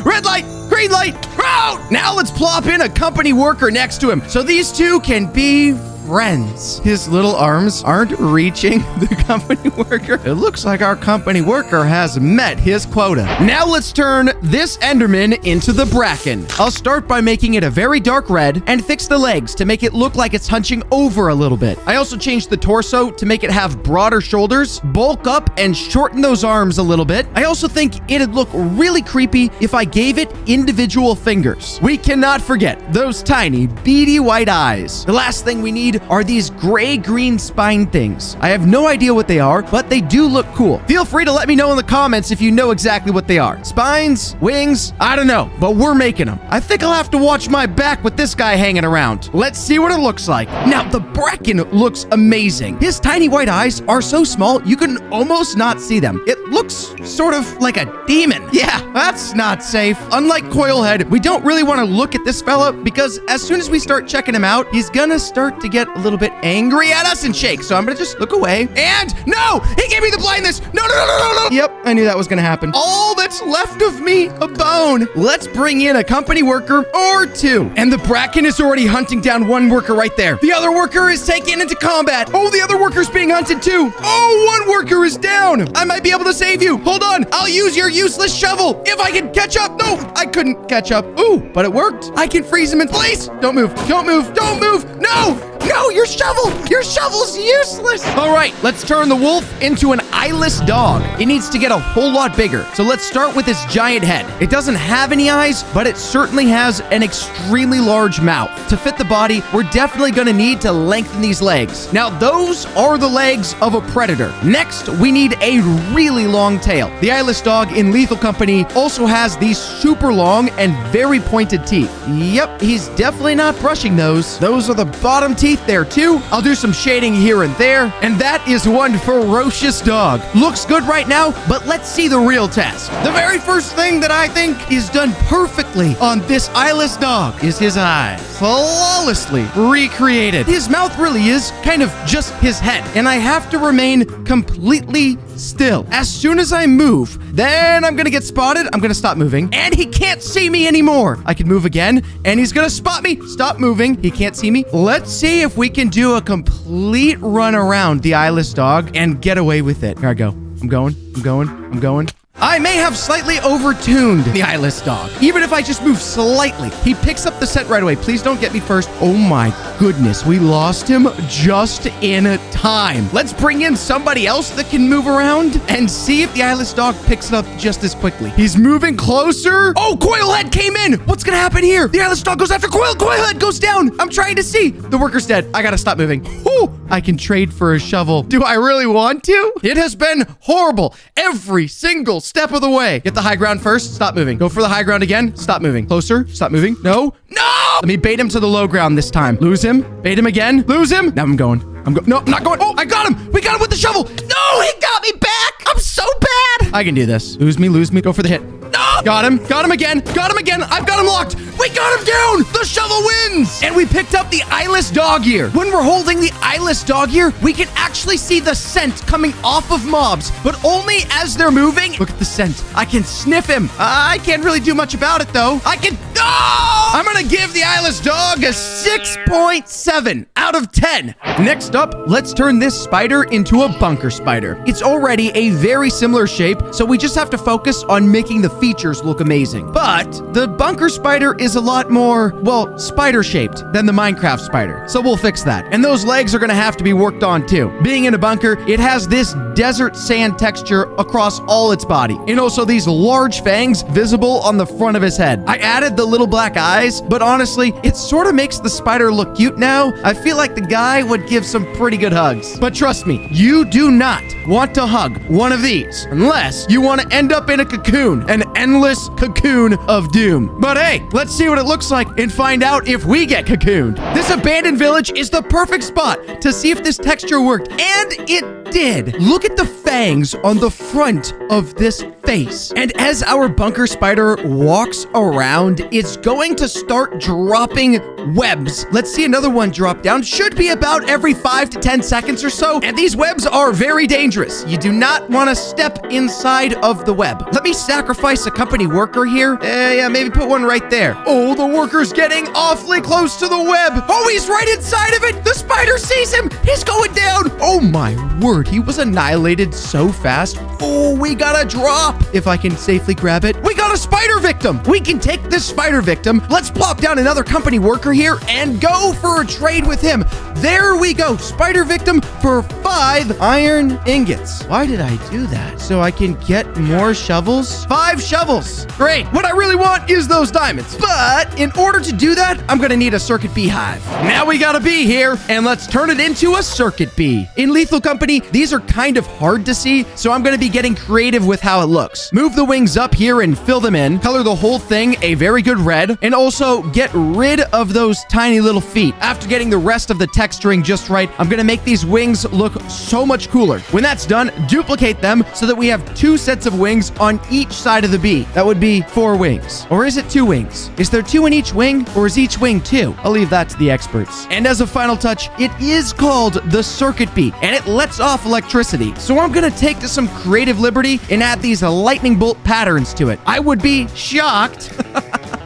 red light, green light. Oh! Now let's plop in a company worker next to him so these two can be friends. His little arms aren't reaching the company worker. It looks like our company worker has met his quota. Now let's turn this Enderman into the Bracken. I'll start by making it a very dark red and fix the legs to make it look like it's hunching over a little bit. I also changed the torso to make it have broader shoulders, bulk up, and shorten those arms a little bit. I also think it'd look really creepy if I gave it individual fingers. We cannot forget those tiny, beady white eyes. The last thing we need are these gray-green spine things. I have no idea what they are, but they do look cool. Feel free to let me know in the comments if you know exactly what they are. Spines, wings, I don't know, but we're making them. I think I'll have to watch my back with this guy hanging around. Let's see what it looks like. Now, the Bracken looks amazing. His tiny white eyes are so small, you can almost not see them. It looks sort of like a demon. Yeah, that's not safe. Unlike Coilhead, we don't really want to look at this fella because as soon as we start checking him out, he's gonna start to get a little bit angry at us and shake. So I'm gonna just look away. And no, he gave me the blindness. No, no, no, no, no, no. Yep, I knew that was gonna happen. All that's left of me, a bone. Let's bring in a company worker or two. And the Bracken is already hunting down one worker right there. The other worker is taken into combat. Oh, the other worker's being hunted too. Oh, one worker is down. I might be able to save you. Hold on, I'll use your useless shovel if I can catch up. No, I couldn't catch up. Ooh, but it worked. I can freeze him in place. Don't move, don't move, don't move. No, no, your shovel's useless. All right, let's turn the wolf into an eyeless dog. It needs to get a whole lot bigger. So let's start with its giant head. It doesn't have any eyes, but it certainly has an extremely large mouth. To fit the body, we're definitely gonna need to lengthen these legs. Now, those are the legs of a predator. Next, we need a really long tail. The eyeless dog in Lethal Company also has these super long and very pointed teeth. Yep, he's definitely not brushing those. Those are the bottom teeth there too. I'll do some shading here and there. And that is one ferocious dog. Looks good right now, but let's see the real test. The very first thing that I think is done perfectly on this eyeless dog is his eyes. Flawlessly recreated. His mouth really is kind of just his head. And I have to remain completely still. As soon as I move, then I'm gonna get spotted. I'm gonna stop moving. And he can't see me anymore. I can move again, and he's gonna spot me. Stop moving. He can't see me. Let's see if we can do a complete run around the eyeless dog and get away with it. Here I go. I'm going. I'm going. I'm going. I may have slightly overtuned the eyeless dog. Even if I just move slightly, he picks up the scent right away. Please don't get me first. Oh my goodness, we lost him just in time. Let's bring in somebody else that can move around and see if the eyeless dog picks it up just as quickly. He's moving closer. Oh, Coilhead came in. What's gonna happen here? The eyeless dog goes after Coilhead goes down. I'm trying to see. The worker's dead. I gotta stop moving. Whew. I can trade for a shovel. Do I really want to? It has been horrible every single step of the way. Get the high ground first. Stop moving. Go for the high ground again. Stop moving. Closer. Stop moving. No. No! Let me bait him to the low ground this time. Lose him. Bait him again. Lose him. Now I'm going. No, I'm not going. Oh, I got him. We got him with the shovel. No, he got me back. I'm so bad. I can do this. Lose me. Lose me. Go for the hit. No! Got him. Got him again. Got him again. I've got him locked. We got him down. The shovel wins. And we picked up the eyeless dog ear. When we're holding the eyeless dog ear, we can actually see the scent coming off of mobs, but only as they're moving. Look at the scent. I can sniff him. I can't really do much about it, though. I can... Oh! I'm gonna give the eyeless dog a 6.7 out of 10. Next up, let's turn this spider into a bunker spider. It's already a very similar shape, so we just have to focus on making the features look amazing. But the bunker spider is a lot more, well, spider-shaped than the Minecraft spider. So we'll fix that. And those legs are gonna have to be worked on too. Being in a bunker, it has this desert sand texture across all its body. And also these large fangs visible on the front of his head. I added the little black eyes, but honestly, it sort of makes the spider look cute now. I feel like the guy would give some pretty good hugs. But trust me, you do not want to hug one of these unless you want to end up in a cocoon, an endless cocoon of doom. But hey, let's see what it looks like and find out if we get cocooned. This abandoned village is the perfect spot to see if this texture worked, and it did. Look at the fangs on the front of this face. And as our bunker spider walks around, it's going to start dropping webs. Let's see another one drop down. Should be about every 5 to 10 seconds or so. And these webs are very dangerous. You do not want to step inside of the web. Let me sacrifice a company worker here. Yeah, maybe put one right there. Oh, the worker's getting awfully close to the web. Oh, he's right inside of it. The spider sees him. He's going down. Oh my word. He was annihilated so fast. Oh, we got a drop. If I can safely grab it. We got a spider victim. We can take this spider victim. Let's plop down another company worker here and go for a trade with him. There we go. Spider victim for 5 iron ingots. Why did I do that? So I can get more shovels? 5 shovels. Great. What I really want is those diamonds. But in order to do that, I'm going to need a circuit beehive. Now we got a bee here, and let's turn it into a circuit bee. In Lethal Company, these are kind of hard to see, so I'm going to be getting creative with how it looks. Move the wings up here and fill them in. Color the whole thing a very good red, and also get rid of those tiny little feet. After getting the rest of the texturing just right, I'm going to make these wings look so much cooler. When that's done, duplicate them so that we have 2 sets of wings on each side of the bee. That would be 4 wings. Or is it 2 wings? Is there 2 in each wing, or is each wing 2? I'll leave that to the experts. And as a final touch, it is called the circuit bee, and it lets off electricity. So I'm going to take to some creative liberty and add these lightning bolt patterns to it. I would be shocked.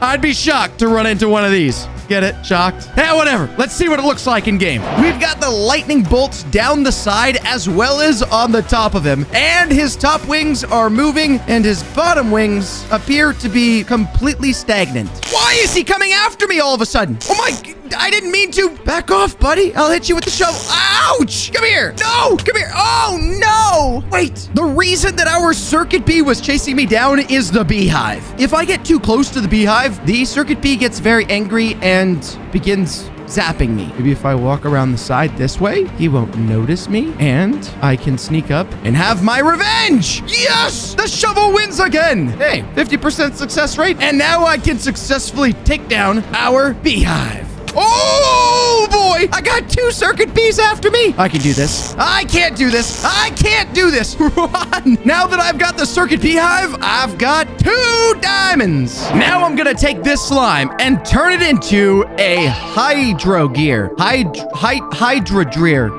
I'd be shocked to run into one of these. Get it? Shocked? Yeah, whatever. Let's see what it looks like in game. We've got the lightning bolts down the side as well as on the top of him. And his top wings are moving and his bottom wings appear to be completely stagnant. Why is he coming after me all of a sudden? Oh my... I didn't mean to. Back off, buddy. I'll hit you with the shovel. Ouch! Come here. No! Come here. Oh, no! Wait. The reason that our circuit bee was chasing me down is the beehive. If I get too close to the beehive, the circuit bee gets very angry and begins zapping me. Maybe if I walk around the side this way, he won't notice me, and I can sneak up and have my revenge. Yes! The shovel wins again. Hey, 50% success rate, and now I can successfully take down our beehive. Oh boy! I got 2 circuit bees after me. I can do this. I can't do this. I can't do this. Run! Now that I've got the circuit beehive, I've got 2 diamonds. Now I'm gonna take this slime and turn it into a hydro gear. Hydrodreer.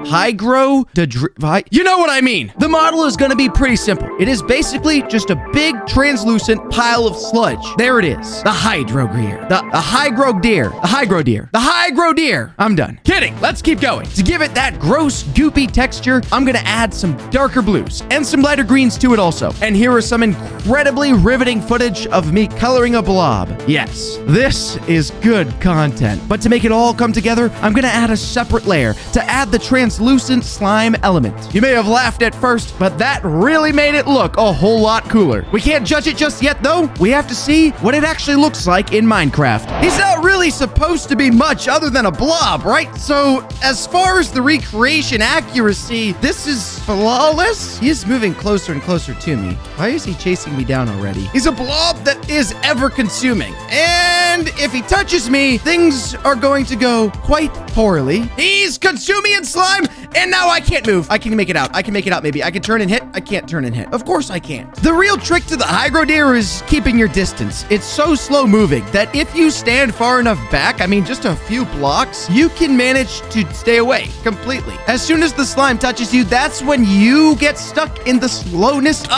You know what I mean. The model is gonna be pretty simple. It is basically just a big translucent pile of sludge. There it is. The hydro gear. The hydro deer. The hydro deer. The hydro deer. I'm done. Kidding. Let's keep going. To give it that gross, goopy texture, I'm gonna add some darker blues and some lighter greens to it also. And here are some incredibly riveting footage of me coloring a blob. Yes, this is good content. But to make it all come together, I'm gonna add a separate layer to add the translucent slime element. You may have laughed at first, but that really made it look a whole lot cooler. We can't judge it just yet though. We have to see what it actually looks like in Minecraft. He's not really supposed to be much other than a blob, right? So as far as the recreation accuracy, this is flawless. He is moving closer and closer to me. Why is he chasing me down already? He's a blob that is ever consuming. And if he touches me, things are going to go quite poorly. He's consuming in slime, and now I can't move. I can make it out. I can make it out maybe. I can turn and hit. I can't turn and hit. Of course I can't. The real trick to the hydro deer is keeping your distance. It's so slow moving that if you stand far enough back, I mean just a few blocks, you can manage to stay away completely. As soon as the slime touches you, that's when you get stuck in the slowness of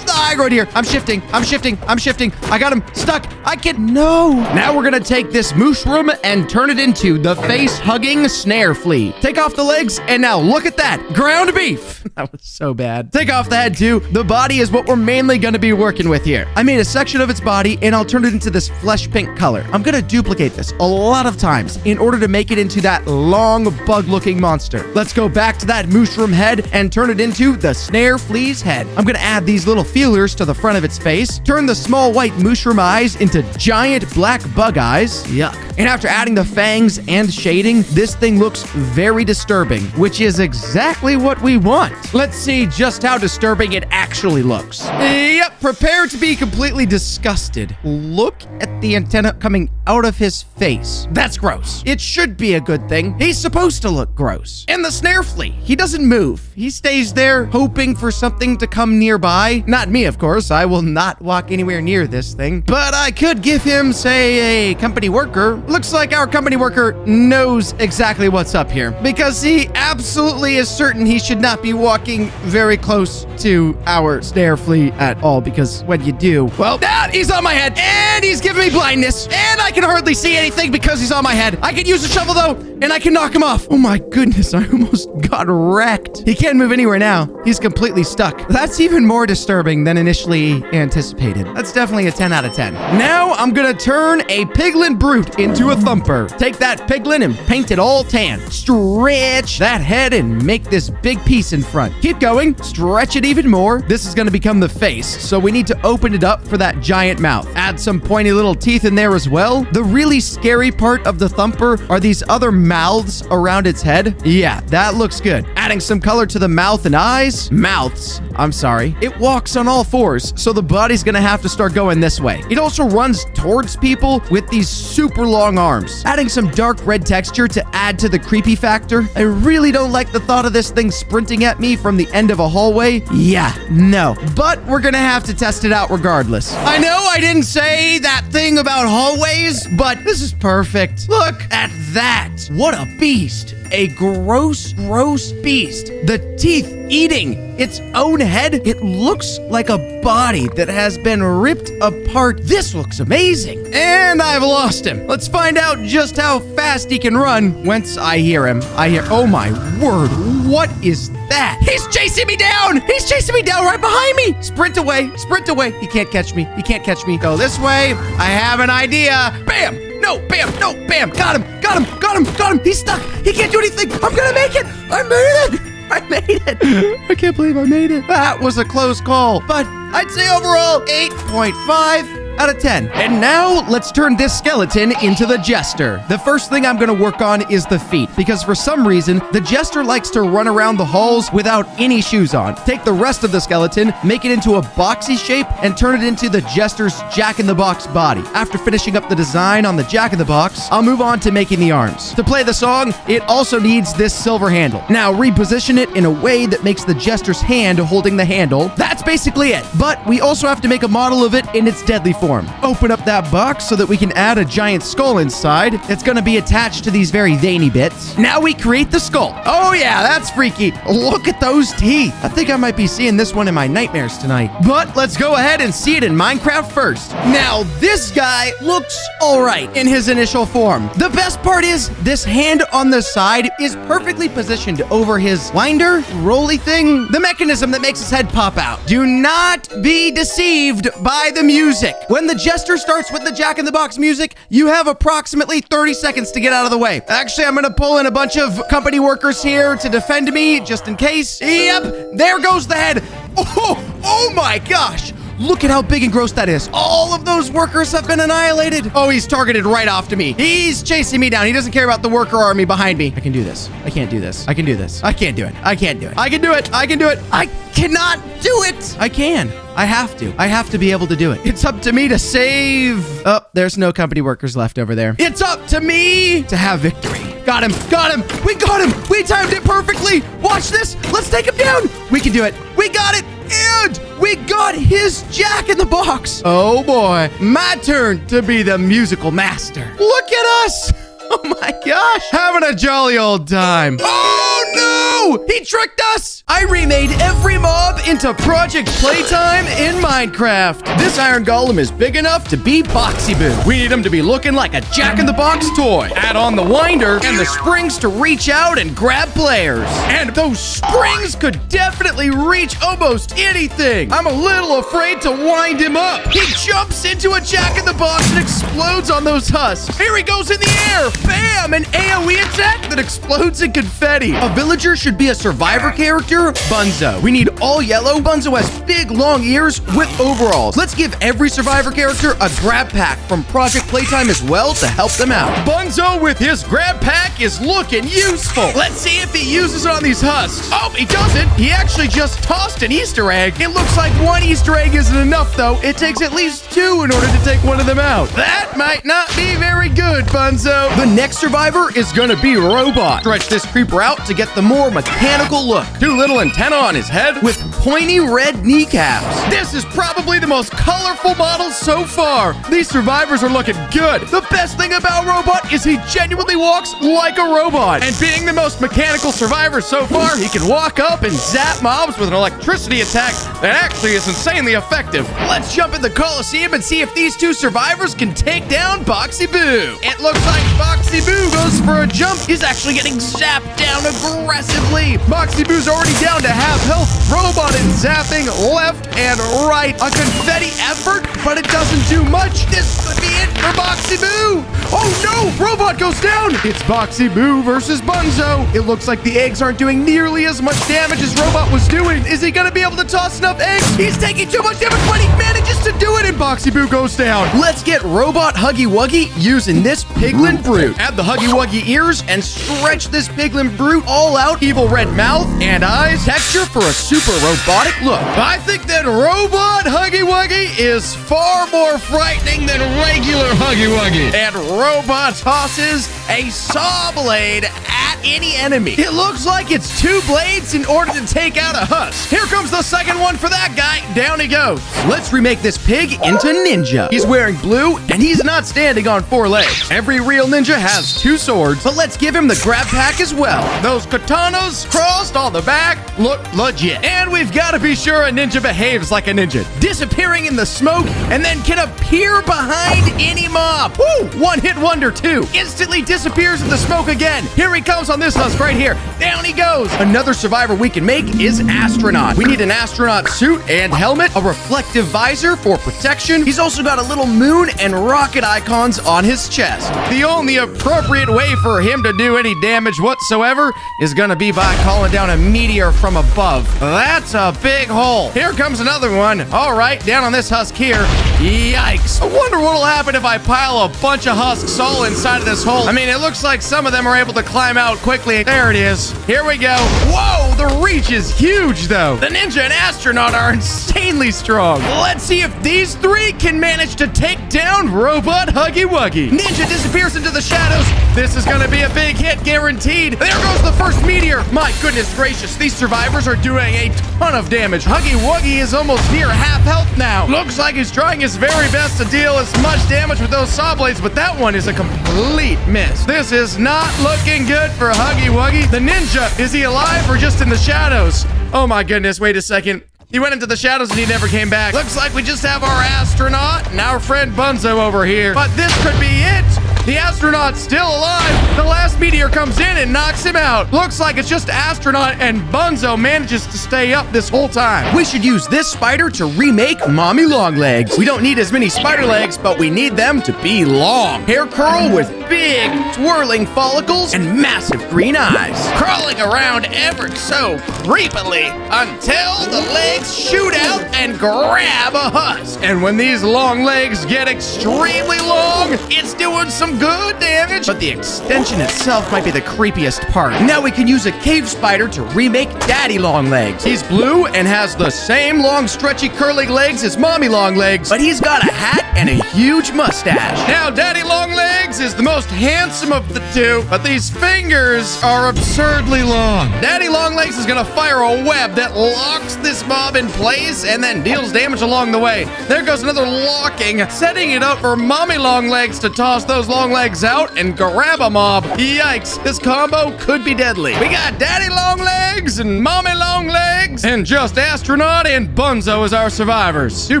the hydro deer. I'm shifting. I got him stuck. I can... No. go. Now we're gonna take this mushroom and turn it into the face-hugging snare flea. Take off the legs, and now look at that. Ground beef. That was so bad. Take off the head, too. The body is what we're mainly gonna be working with here. I made a section of its body, and I'll turn it into this flesh pink color. I'm gonna duplicate this a lot of times in order to make it into that long, bug-looking monster. Let's go back to that mushroom head and turn it into the snare flea's head. I'm gonna add these little feelers to the front of its face, turn the small white mushroom eyes into giant black bug eyes. Yuck. And after adding the fangs and shading, this thing looks very disturbing, which is exactly what we want. Let's see just how disturbing it actually looks. Yep, prepare to be completely disgusted. Look at the antenna coming out of his face. That's gross. It should be a good thing. He's supposed to look gross. And the snare flea, he doesn't move. He stays there hoping for something to come nearby. Not me, of course. I will not walk anywhere near this thing. But I could give him, say, a company worker. Looks like our company worker knows exactly what's up here, because he absolutely is certain he should not be walking very close to our snare flea at all, because when you do, well, he's on my head, and he's giving me blindness, and I can hardly see anything because he's on my head. I can use a shovel, though, and I can knock him off. Oh my goodness, I almost got wrecked. He can't move anywhere now. He's completely stuck. That's even more disturbing than initially anticipated. That's definitely a 10 out of 10. Now I'm gonna turn a piglin brute into a thumper. Take that piglin and paint it all tan. Stretch that head and make this big piece in front. Keep going. Stretch it even more. This is gonna become the face, so we need to open it up for that giant mouth. Add some pointy little teeth in there as well. The really scary part of the thumper are these other mouths around its head. Yeah, that looks good. Adding some color to the mouth and eyes. Mouths. I'm sorry. It walks on all fours, so the body's gonna have to start going this way. It also runs towards people with these super long arms. Adding some dark red texture to add to the creepy factor. I really don't like the thought of this thing sprinting at me from the end of a hallway. Yeah, no. But we're gonna have to test it out regardless. I know I didn't say that thing about hallways, but this is perfect. Look at that. What a beast. A gross, gross beast. The teeth eating its own head. It looks like a body that has been ripped apart. This looks amazing. And I've lost him. Let's find out just how fast he can run once I hear him. Oh my word. What is that? He's chasing me down. He's chasing me down right behind me. Sprint away. Sprint away. He can't catch me. He can't catch me. Go this way. I have an idea. Bam. No, bam, no, bam. Got him, got him, got him, got him. He's stuck. He can't do anything. I'm gonna make it. I made it. I made it. I can't believe I made it. That was a close call, but I'd say overall 8.5 out of 10. And now let's turn this skeleton into the Jester. The first thing I'm gonna work on is the feet, because for some reason, the Jester likes to run around the halls without any shoes on. Take the rest of the skeleton, make it into a boxy shape, and turn it into the Jester's Jack-in-the-Box body. After finishing up the design on the Jack-in-the-Box, I'll move on to making the arms. To play the song, it also needs this silver handle. Now reposition it in a way that makes the Jester's hand holding the handle. That's basically it. But we also have to make a model of it in its deadly form. Open up that box so that we can add a giant skull inside. It's going to be attached to these very veiny bits. Now we create the skull. Oh yeah, that's freaky. Look at those teeth. I think I might be seeing this one in my nightmares tonight. But let's go ahead and see it in Minecraft first. Now this guy looks all right in his initial form. The best part is this hand on the side is perfectly positioned over his winder, rolly thing, the mechanism that makes his head pop out. Do not be deceived by the music. When the Jester starts with the Jack-in-the-Box music, you have approximately 30 seconds to get out of the way. Actually, I'm gonna pull in a bunch of company workers here to defend me, just in case. Yep, there goes the head. Oh my gosh. Look at how big and gross that is. All of those workers have been annihilated. Oh, he's targeted right off to me. He's chasing me down. He doesn't care about the worker army behind me. I can do this. I can't do this. I can do this. I can't do it. I can't do it. I can do it. I can do it. I cannot do it. I can. I have to. I have to be able to do it. It's up to me to save. Oh, there's no company workers left over there. It's up to me to have victory. Got him. Got him. We got him. We timed it perfectly. Watch this. Let's take him down. We can do it. We got it. And we got his Jack-in-the-Box. Oh boy. My turn to be the musical master. Look at us. Oh my gosh. Having a jolly old time. Oh no. no! He tricked us! I remade every mob into Project Playtime in Minecraft. This iron golem is big enough to be Boxy Boo. We need him to be looking like a Jack-in-the-Box toy. Add on the winder and the springs to reach out and grab players. And those springs could definitely reach almost anything. I'm a little afraid to wind him up. He jumps into a Jack-in-the-Box and explodes on those husks. Here he goes in the air. Bam! An AoE attack that explodes in confetti. A villager should be a survivor character, Bunzo. We need all yellow. Bunzo has big, long ears with overalls. Let's give every survivor character a grab pack from Project Playtime as well to help them out. Bunzo with his grab pack is looking useful. Let's see if he uses it on these husks. Oh, he doesn't. He actually just tossed an Easter egg. It looks like one Easter egg isn't enough, though. It takes at least two in order to take one of them out. That might not be very good, Bunzo. The next survivor is gonna be Robot. Stretch this creeper out to get the more mechanical look. Two little antennae on his head with pointy red kneecaps. This is probably the most colorful model so far. These survivors are looking good. The best thing about Robot is he genuinely walks like a robot. And being the most mechanical survivor so far, he can walk up and zap mobs with an electricity attack that actually is insanely effective. Let's jump in the Coliseum and see if these two survivors can take down Boxy Boo. It looks like Boxy Boo goes for a jump. He's actually getting zapped down aggressively. Boxy Boo's already down to half health. Robot is zapping left and right. A confetti effort, but it doesn't do much. This could be it for Boxy Boo. Oh no, Robot goes down. It's Boxy Boo versus Bunzo. It looks like the eggs aren't doing nearly as much damage as Robot was doing. Is he gonna be able to toss enough eggs? He's taking too much damage, but he manages to do it, and Boxy Boo goes down. Let's get Robot Huggy Wuggy using this Piglin Brute. Add the Huggy Wuggy ears and stretch this Piglin Brute all out. Evil red mouth and eyes. Texture for a super robotic look. I think that Robot Huggy Wuggy is far more frightening than regular Huggy Wuggy. And Robot tosses a saw blade at any enemy. It looks like it's two blades in order to take out a husk. Here comes the second one for that guy. Down he goes. Let's remake this pig into Ninja. He's wearing blue and he's not standing on four legs. Every real ninja has two swords, but let's give him the grab pack as well. Those katanas crossed on the back look legit. And we've got to be sure a ninja behaves like a ninja, disappearing in the smoke and then can appear behind any mob. Woo! One hit wonder too. Instantly disappears in the smoke again. Here he comes on this husk right here. Down he goes. Another survivor we can make is Astronaut. We need an astronaut suit and helmet, a reflective visor for protection. He's also got a little moon and rocket icons on his chest. The only appropriate way for him to do any damage whatsoever is gonna be by calling down a meteor from above. That's a big hole. Here comes another one. All right, down on this husk here. Yikes. I wonder what'll happen if I pile a bunch of husks all inside of this hole. I mean, it looks like some of them are able to climb out quickly. There it is. Here we go. Whoa, the reach is huge though. The ninja and astronaut are insanely strong. Let's see if these three can manage to take down Robot Huggy Wuggy. Ninja disappears into the shadows. This is gonna be a big hit, guaranteed. There goes the first meteor. My goodness gracious, these survivors are doing a ton of damage. Huggy Wuggy is almost near half health now. Looks like he's trying his very best to deal as much damage with those saw blades, but that one is a complete miss. This is not looking good for Huggy Wuggy. The ninja, is he alive or just in the shadows? Oh my goodness, wait a second. He went into the shadows and he never came back. Looks like we just have our astronaut and our friend Bunzo over here. But this could be it. The astronaut's still alive. The last meteor comes in and knocks him out. Looks like it's just astronaut and Bunzo manages to stay up this whole time. We should use this spider to remake Mommy Longlegs. We don't need as many spider legs, but we need them to be long. Hair curl with big twirling follicles and massive green eyes. Crawling around ever so creepily until the legs shoot out and grab a husk. And when these long legs get extremely long, it's doing some good damage, but the extension itself might be the creepiest part. Now we can use a cave spider to remake Daddy Longlegs. He's blue and has the same long, stretchy, curly legs as Mommy Longlegs, but he's got a hat and a huge mustache. Now Daddy Longlegs is the most most handsome of the two, but these fingers are absurdly long. Daddy Longlegs is gonna fire a web that locks this mob in place and then deals damage along the way. There goes another locking, setting it up for Mommy Longlegs to toss those long legs out and grab a mob. Yikes, this combo could be deadly. We got Daddy Longlegs and Mommy Longlegs and just Astronaut and Bunzo as our survivors. 2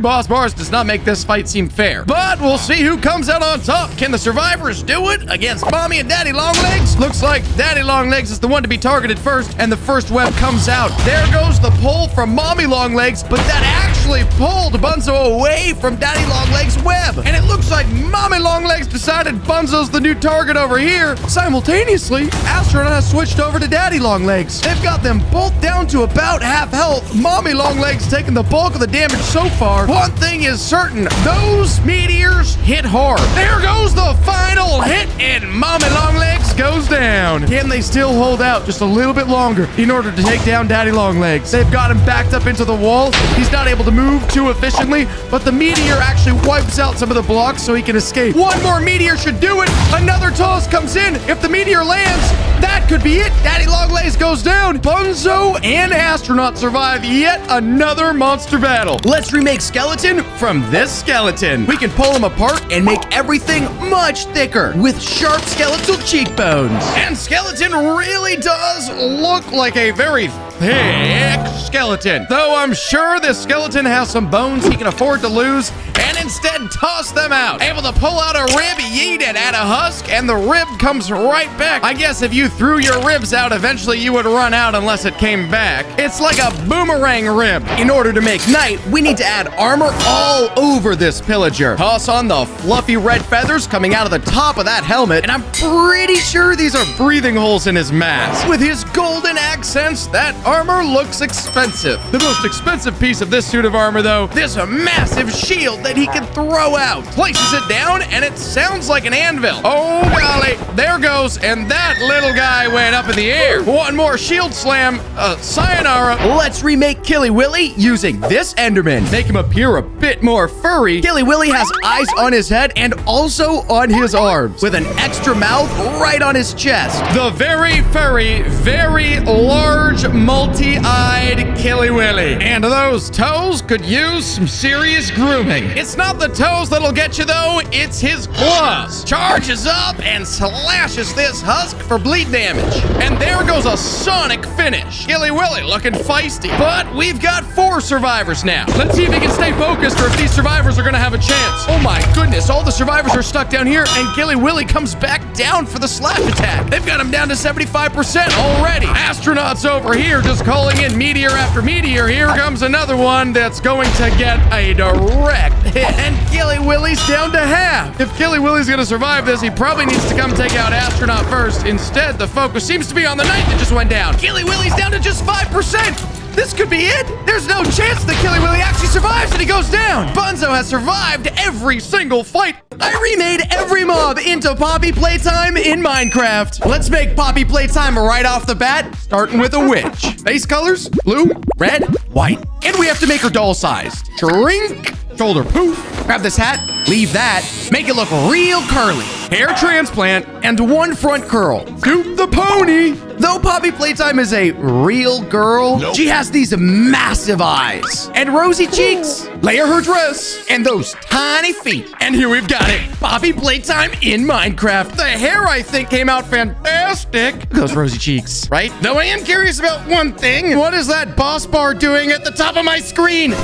boss bars does not make this fight seem fair, but we'll see who comes out on top. Can the survivors do it against Mommy and Daddy Longlegs? Looks like Daddy Longlegs is the one to be targeted first, and the first web comes out. There goes the pull from Mommy Longlegs, but that actually pulled Bunzo away from Daddy Longlegs' web. And it looks like Mommy Longlegs decided Bunzo's the new target over here. Simultaneously, Astronaut has switched over to Daddy Longlegs. They've got them both down to about half health. Mommy Longlegs taking the bulk of the damage so far. One thing is certain, those meteors hit hard. There goes the final hit, and Mommy Longlegs goes down. Can they still hold out just a little bit longer in order to take down Daddy Longlegs? They've got him backed up into the wall. He's not able to move too efficiently, but the meteor actually wipes out some of the blocks so he can escape. One more meteor should do it. Another toss comes in. If the meteor lands, that could be it. Daddy Longlegs goes down. Bunzo and Astronaut survive yet another monster battle. Let's remake Skeleton from this skeleton. We can pull him apart and make everything much thicker with sharp skeletal cheekbones. And Skeleton really does look like a very thick skeleton. Though I'm sure this skeleton has some bones he can afford to lose and instead toss them out. Able to pull out a rib, yeet it at a husk, and the rib comes right back. I guess if you threw your ribs out, eventually you would run out unless it came back. It's like a boomerang rib. In order to make night, we need to add armor all over this pillager. Toss on the fluffy red feathers coming out of the top of that helmet, and I'm pretty sure these are breathing holes in his mask. With his golden accents, that armor looks expensive. The most expensive piece of this suit of armor, though, this massive shield that he can throw out. Places it down, and it sounds like an anvil. Oh, golly. There goes, and that little guy went up in the air. One more shield slam. Sayonara. Let's remake Killy Willy using this Enderman. Make him appear a bit more furry. Killy Willy has eyes on his head and also on his arms, with an extra mouth right on his chest. The very furry, very large, multi-eyed Killy Willy. And those toes could use some serious grooming. It's not the toes that'll get you, though. It's his claws. Charges up and slashes this husk for bleed damage. And there goes a sonic finish. Killy Willy looking feisty. But we've got 4 survivors now. Let's see if he can stay focused or if these survivors are going to have a chance. Oh my goodness, all the survivors are stuck down here, and Killy Willy comes back down for the slash attack. They've got him down to 75% already. Astronaut's over here just calling in meteor after meteor. Here comes another one that's going to get a direct hit. And Killy Willy's down to half. If Killy Willy's going to survive this, he probably needs to come take out Astronaut first. Instead, the focus seems to be on the knight that just went down. Killy Willy's down to just 5%. This could be it. There's no chance that Killy Willy actually survives and he goes down. Bunzo has survived every single fight. I remade every mob into Poppy Playtime in Minecraft. Let's make Poppy Playtime right off the bat, starting with a witch. Face colors, blue, red, white. And we have to make her doll-sized. Shrink, shoulder poof. Grab this hat, leave that, make it look real curly. Hair transplant, and 1 front curl. Scoop the pony. Though Poppy Playtime is a real girl, she has these massive eyes and rosy cheeks. Layer her dress and those tiny feet. And here we've got it. Poppy Playtime in Minecraft. The hair, I think, came out fantastic. Those rosy cheeks, right? Though I am curious about one thing. What is that boss bar doing at the top of my screen?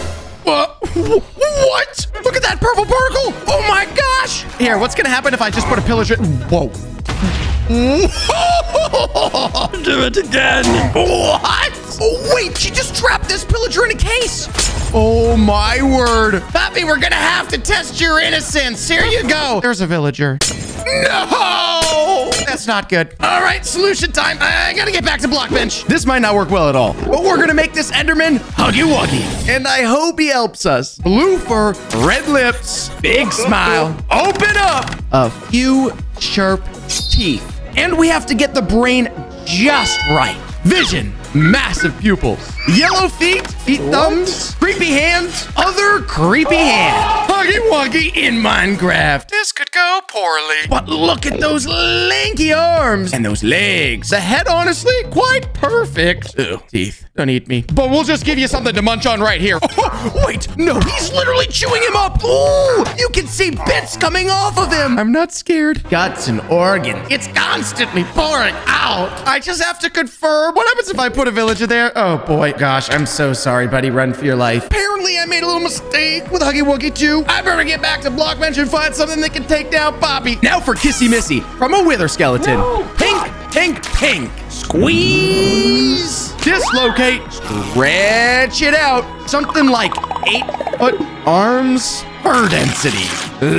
What? Look at that purple particle! Oh my gosh! Here, what's gonna happen if I just put a pillager? Whoa. Do it again. What? Oh, wait, she just trapped this pillager in a case. Oh my word. Poppy, we're gonna have to test your innocence. Here you go. There's a villager. No! That's not good. All right, solution time. I gotta get back to Blockbench. This might not work well at all, but we're gonna make this Enderman huggy wuggy. And I hope he helps us. Blue fur, red lips, big smile. Open up. A few sharp teeth. And we have to get the brain just right. Vision, massive pupils. Yellow feet, thumbs, creepy hands, other creepy hands. Huggy Wuggy in Minecraft. This could go poorly. But look at those lanky arms and those legs. The head, honestly, quite perfect. Ew, teeth. Don't eat me. But we'll just give you something to munch on right here. Oh, wait, no, he's literally chewing him up. Ooh, you can see bits coming off of him. I'm not scared. Guts and organs. It's constantly pouring out. I just have to confirm. What happens if I put a villager there? Oh, boy. Gosh, I'm so sorry, buddy. Run for your life. Apparently, I made a little mistake with Huggy Wuggy too. I better get back to Blockbench and find something that can take down Poppy. Now for Kissy Missy from a Wither skeleton. No. Pink, pink, pink. Squeeze. Dislocate. Stretch it out. Something like 8-foot arms. Fur density.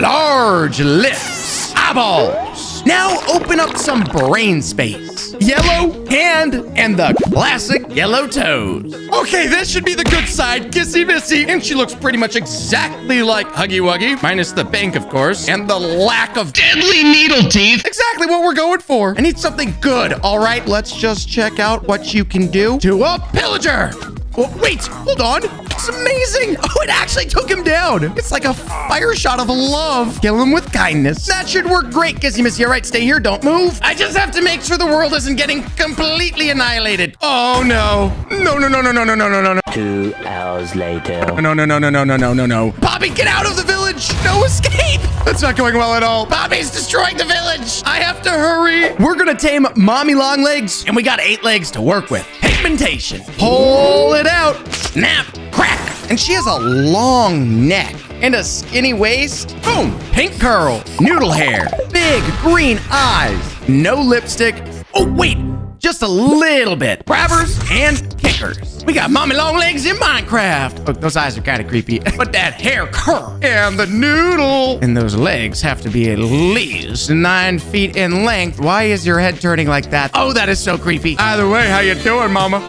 Large lips. Eyeballs. Now open up some brain space. Yellow hand and the classic yellow toes. Okay, this should be the good side. Kissy Missy. And she looks pretty much exactly like Huggy Wuggy. Minus the pink, of course. And the lack of deadly needle teeth. Exactly what we're going for. I need something good. All right, let's just check out what you can do to a pillager. Oh, wait, hold on. It's amazing. Oh, it actually took him down. It's like a fire shot of love. Kill him with kindness. That should work great, Kissy Missy. All right, stay here. Don't move. I just have to make sure the world isn't getting completely annihilated. Oh, no. No. 2 hours later. No. Poppy, get out of the village. No escape. That's not going well at all. Poppy's destroying the village. I have to hurry. We're going to tame Mommy Longlegs, and we got 8 legs to work with. Pigmentation. Pull it out. Snap. Crack. And she has a long neck and a skinny waist. Boom. Pink curl. Noodle hair. Big green eyes. No lipstick. Oh, wait. Just a little bit. Grabbers and kickers. We got Mommy Longlegs in Minecraft. Oh, those eyes are kind of creepy. But that hair curl and the noodle. And those legs have to be at least 9 feet in length. Why is your head turning like that? Oh, that is so creepy. Either way, how you doing, Mama?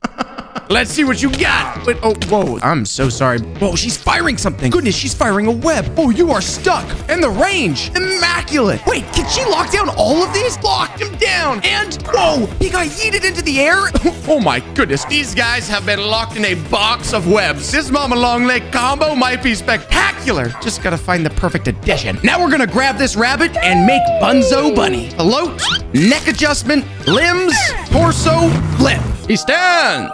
Let's see what you got. Wait, oh, whoa. I'm so sorry. Whoa, she's firing something. Goodness, she's firing a web. Oh, you are stuck. And the range. Immaculate. Wait, can she lock down all of these? Locked him down. And, whoa, he got yeeted into the air. Oh my goodness. These guys have been locked in a box of webs. This Mama Longleg combo might be spectacular. Just gotta find the perfect addition. Now we're gonna grab this rabbit and make Bunzo Bunny. Float, neck adjustment, limbs, torso, flip. He stands.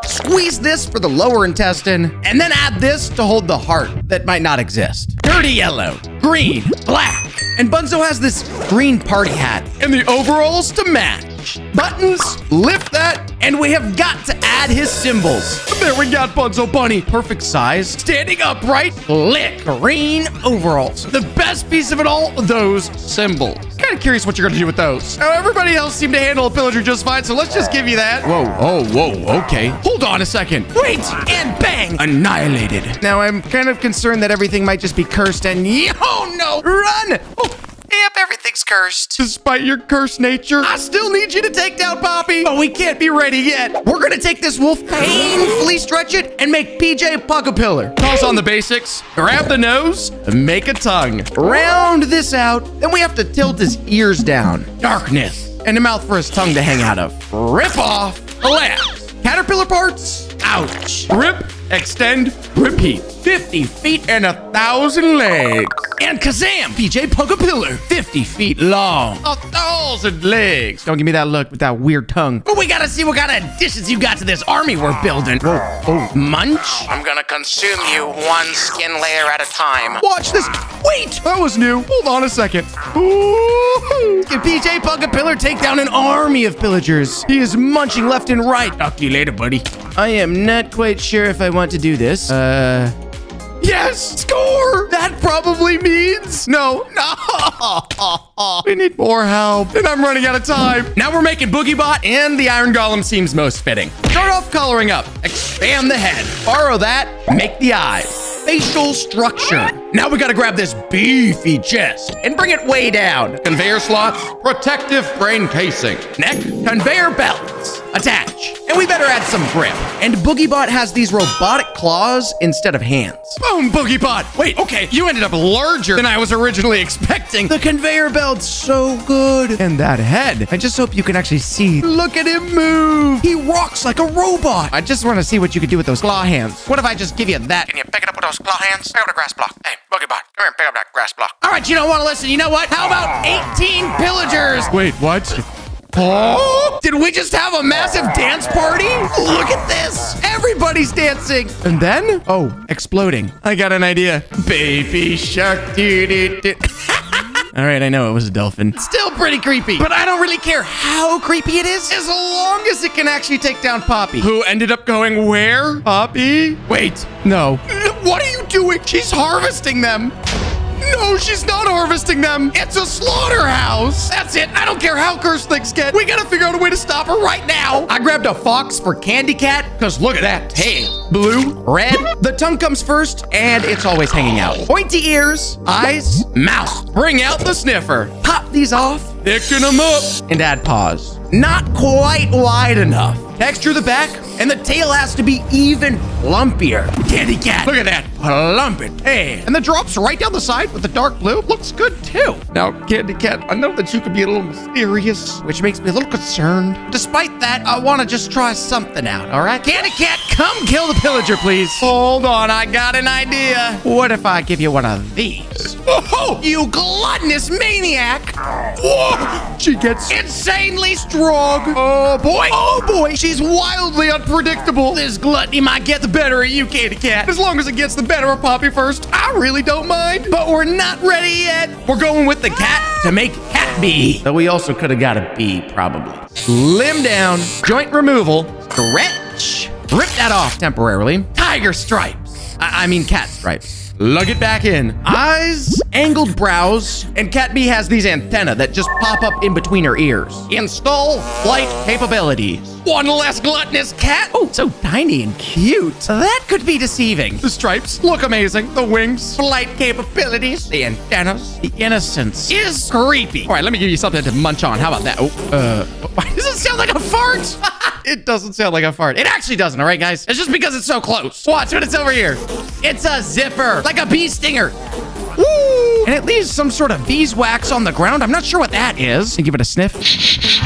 Squeeze this for the lower intestine, and then add this to hold the heart that might not exist. Dirty yellow, green, black, and Bunzo has this green party hat and the overalls to match. Buttons, lift that, and we have got to add his symbols. There we got Bunzo Bunny. Perfect size, standing upright, lit, green overalls. The best piece of it all, those symbols. Kind of curious what you're gonna do with those. Now, everybody else seemed to handle a pillager just fine, so let's just give you that. Whoa, okay. Hold on a second. Wait, and bang, annihilated. Now, I'm kind of concerned that everything might just be cursed and, oh no, run! Oh. Yep, everything's cursed. Despite your cursed nature, I still need you to take down Poppy. But we can't be ready yet. We're gonna take this wolf, painfully stretch it, and make PJ Pug-a-Pillar. Toss on the basics, grab the nose, and make a tongue. Round this out, then we have to tilt his ears down. Darkness, and a mouth for his tongue to hang out of. Rip off, collapse. Caterpillar parts, ouch. Rip, extend, repeat. 50 feet and 1,000 legs. And kazam, PJ Pug-a-Pillar, 50 feet long. 1,000 legs. Don't give me that look with that weird tongue. But we gotta see what kind of additions you got to this army we're building. Whoa, oh, munch? I'm gonna consume you one skin layer at a time. Watch this. Wait, that was new. Hold on a second. Ooh. Can PJ Pug-a-Pillar take down an army of pillagers? He is munching left and right. Talk to you later, buddy. I am not quite sure if I want to do this. Yes! Score! That probably means... No. We need more help. And I'm running out of time. Now we're making BoogieBot, and the Iron Golem seems most fitting. Start off coloring up. Expand the head. Borrow that. Make the eyes. Facial structure. Now we gotta grab this beefy chest and bring it way down. Conveyor slots. Protective brain casing. Neck. Conveyor belts. attach. And we better add some grip. And BoogieBot has these robotic claws instead of hands. Boom, BoogieBot. Wait, okay, you ended up larger than I was originally expecting. The conveyor belt's so good. And that head, I just hope you can actually see. Look at him move. He rocks like a robot. I just want to see what you can do with those claw hands. What if I just give you that? Can you pick it up with those claw hands? Pick up the grass block. Hey, BoogieBot, come here and pick up that grass block. All right, you don't want to listen. You know what? How about 18 pillagers? Wait, what? Oh, did we just have a massive dance party? Look at this. Everybody's dancing. And then, oh, exploding. I got an idea. Baby shark. Doo-doo-doo. All right, I know it was a dolphin. Still pretty creepy, but I don't really care how creepy it is as long as it can actually take down Poppy. Who ended up going where? Poppy? Wait, no. What are you doing? She's harvesting them. No, she's not harvesting them. It's a slaughterhouse. That's it. I don't care how cursed things get. We gotta figure out a way to stop her right now. I grabbed a fox for Candy Cat because look at that tail. Blue, red. The tongue comes first and it's always hanging out. Pointy ears, eyes, mouth. Bring out the sniffer. Pop these off, thicken them up, and add paws. Not quite wide enough. Texture the back, and the tail has to be even plumpier. Candy Cat, look at that plumpy tail. And the drops right down the side with the dark blue looks good too. Now, Candy Cat, I know that you can be a little mysterious, which makes me a little concerned. Despite that, I want to just try something out, all right? Candy Cat, come kill the pillager, please. Hold on, I got an idea. What if I give you one of these? Oh, you gluttonous maniac. Whoa, she gets insanely strong. Oh boy, she's wildly unpredictable. This gluttony might get the better of you, Candy Cat. As long as it gets the better of Poppy first, I really don't mind. But we're not ready yet. We're going with the cat to make Cat Bee. Though we also could have got a bee, probably. Slim down, joint removal, stretch. Rip that off temporarily. Tiger stripes. I mean cat stripes. Lug it back in. Eyes, angled brows, and Cat Bee has these antennae that just pop up in between her ears. Install flight capabilities. One less gluttonous cat. Oh, so tiny and cute. That could be deceiving. The stripes look amazing. The wings, flight capabilities, the antennas, the innocence is creepy. All right, let me give you something to munch on. How about that? Why does it sound like a fart? It doesn't sound like a fart. It actually doesn't, all right, guys? It's just because it's so close. Watch when it's over here. It's a zipper, like a bee stinger. Woo! And it leaves some sort of beeswax on the ground. I'm not sure what that is. Give it a sniff.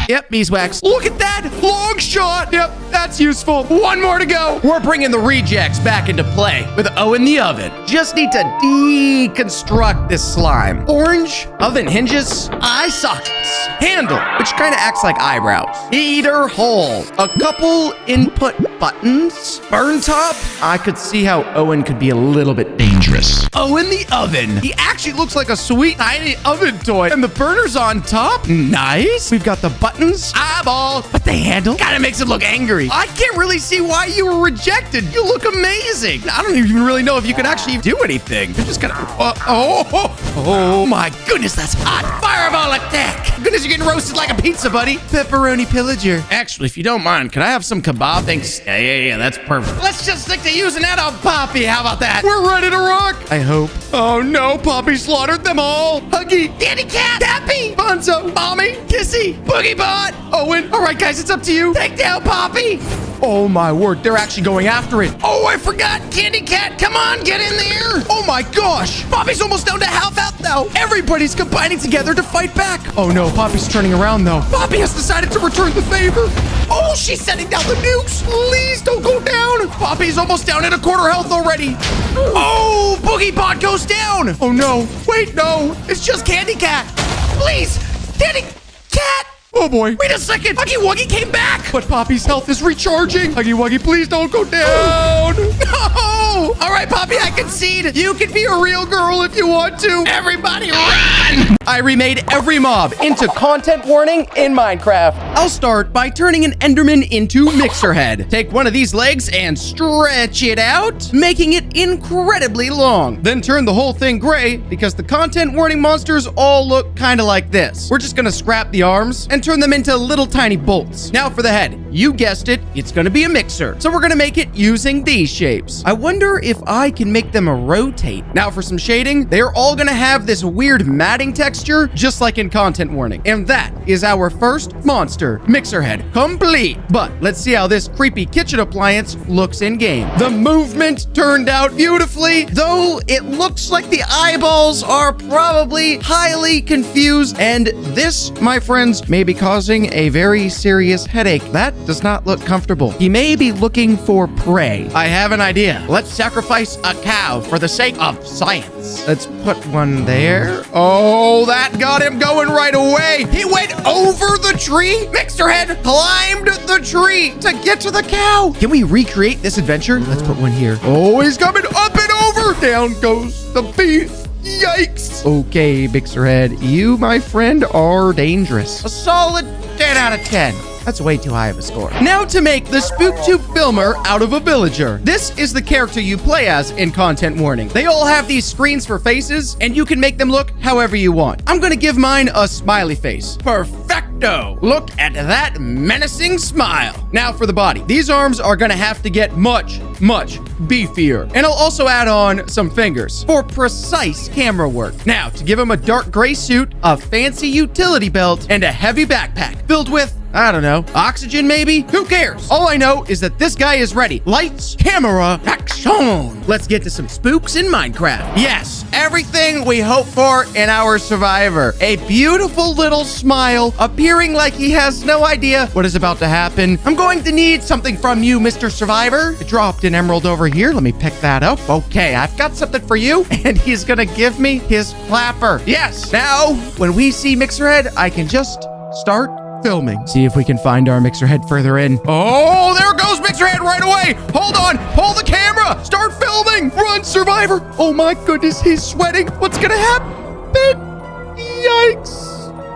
Yep, beeswax. Look at that. Long shot. Yep, that's useful. One more to go. We're bringing the rejects back into play with Owen the oven. Just need to deconstruct this slime. Orange, oven hinges, eye sockets, handle, which kind of acts like eyebrows, heater hole, a couple input buttons, burn top. I could see how Owen could be a little bit dangerous. Owen the oven. He actually looks like a sweet tiny oven toy. And the burner's on top. Nice. We've got the buttons, eyeball, but the handle kind of makes it look angry. I can't really see why you were rejected. You look amazing. I don't even really know if you can actually do anything. You're just gonna, oh my goodness, that's hot. Fireball attack. Goodness, you're getting roasted like a pizza, buddy. Pepperoni pillager. Actually, if you don't mind, could I have some kebab? Thanks. Yeah, that's perfect. Let's just stick to using that on Poppy. How about that? We're ready to rock. I hope. Oh no, Poppy slaughtered them all. Huggy, Candy Cat, Happy, Bonzo, Mommy, Kissy, BoogieBot, Owen. All right, guys, it's up to you. Take down Poppy. Oh my word, they're actually going after it. Oh, I forgot. Candy Cat, come on, get in there. Oh my gosh. Poppy's almost down to half out now. Everybody's combining together to fight back. Oh no, Poppy's turning around though. Poppy has decided to return the favor. Oh, she's setting down the nukes. Please don't go down. Poppy's almost down at a quarter health already. Oh, BoogieBot goes down. Oh no, wait, no. It's just Candy Cat. Please, Candy Cat. Oh boy, wait a second. Huggy Wuggy came back. But Poppy's health is recharging. Huggy Wuggy, please don't go down. No. All right, Poppy, I concede. You can be a real girl if you want to. Everybody run. I remade every mob into content warning in Minecraft. I'll start by turning an Enderman into Mixer Head. Take one of these legs and stretch it out, making it incredibly long. Then turn the whole thing gray because the content warning monsters all look kind of like this. We're just gonna scrap the arms and turn them into little tiny bolts. Now for the head. You guessed it, it's gonna be a mixer. So we're gonna make it using these shapes. I wonder if I can make them rotate. Now for some shading, they're all gonna have this weird matting texture, just like in content warning. And that is our first monster, Mixer Head, complete. But let's see how this creepy kitchen appliance looks in game. The movement turned out beautifully, though it looks like the eyeballs are probably highly confused. And this, my friends, may be causing a very serious headache. That does not look comfortable. He may be looking for prey. I have an idea. Let's sacrifice a cow for the sake of science. Let's put one there. Oh, that got him going right away. He went over the tree. Mixer Head climbed the tree to get to the cow. Can we recreate this adventure? Let's put one here. Oh, he's coming up and over. Down goes the beef. Yikes. Okay, Mixer Head, you, my friend, are dangerous. A solid 10 out of 10. That's way too high of a score. Now to make the SpookTube filmer out of a villager. This is the character you play as in content warning. They all have these screens for faces, and you can make them look however you want. I'm gonna give mine a smiley face. Perfecto. Look at that menacing smile. Now for the body. These arms are gonna have to get much beefier. And I'll also add on some fingers for precise camera work. Now, to give him a dark gray suit, a fancy utility belt, and a heavy backpack filled with, I don't know, oxygen maybe? Who cares? All I know is that this guy is ready. Lights, camera, action! Let's get to some spooks in Minecraft. Yes, everything we hope for in our survivor. A beautiful little smile, appearing like he has no idea what is about to happen. I'm going to need something from you, Mr. Survivor. I dropped an emerald over here. Let me pick that up. Okay, I've got something for you. And he's gonna give me his flapper. Yes, now, when we see Mixer Head, I can just start filming. See if we can find our Mixer Head further in. Oh, there goes Mixer Head right away. Hold on, pull the camera, start filming. Run, Survivor. Oh my goodness, he's sweating. What's gonna happen? Yikes.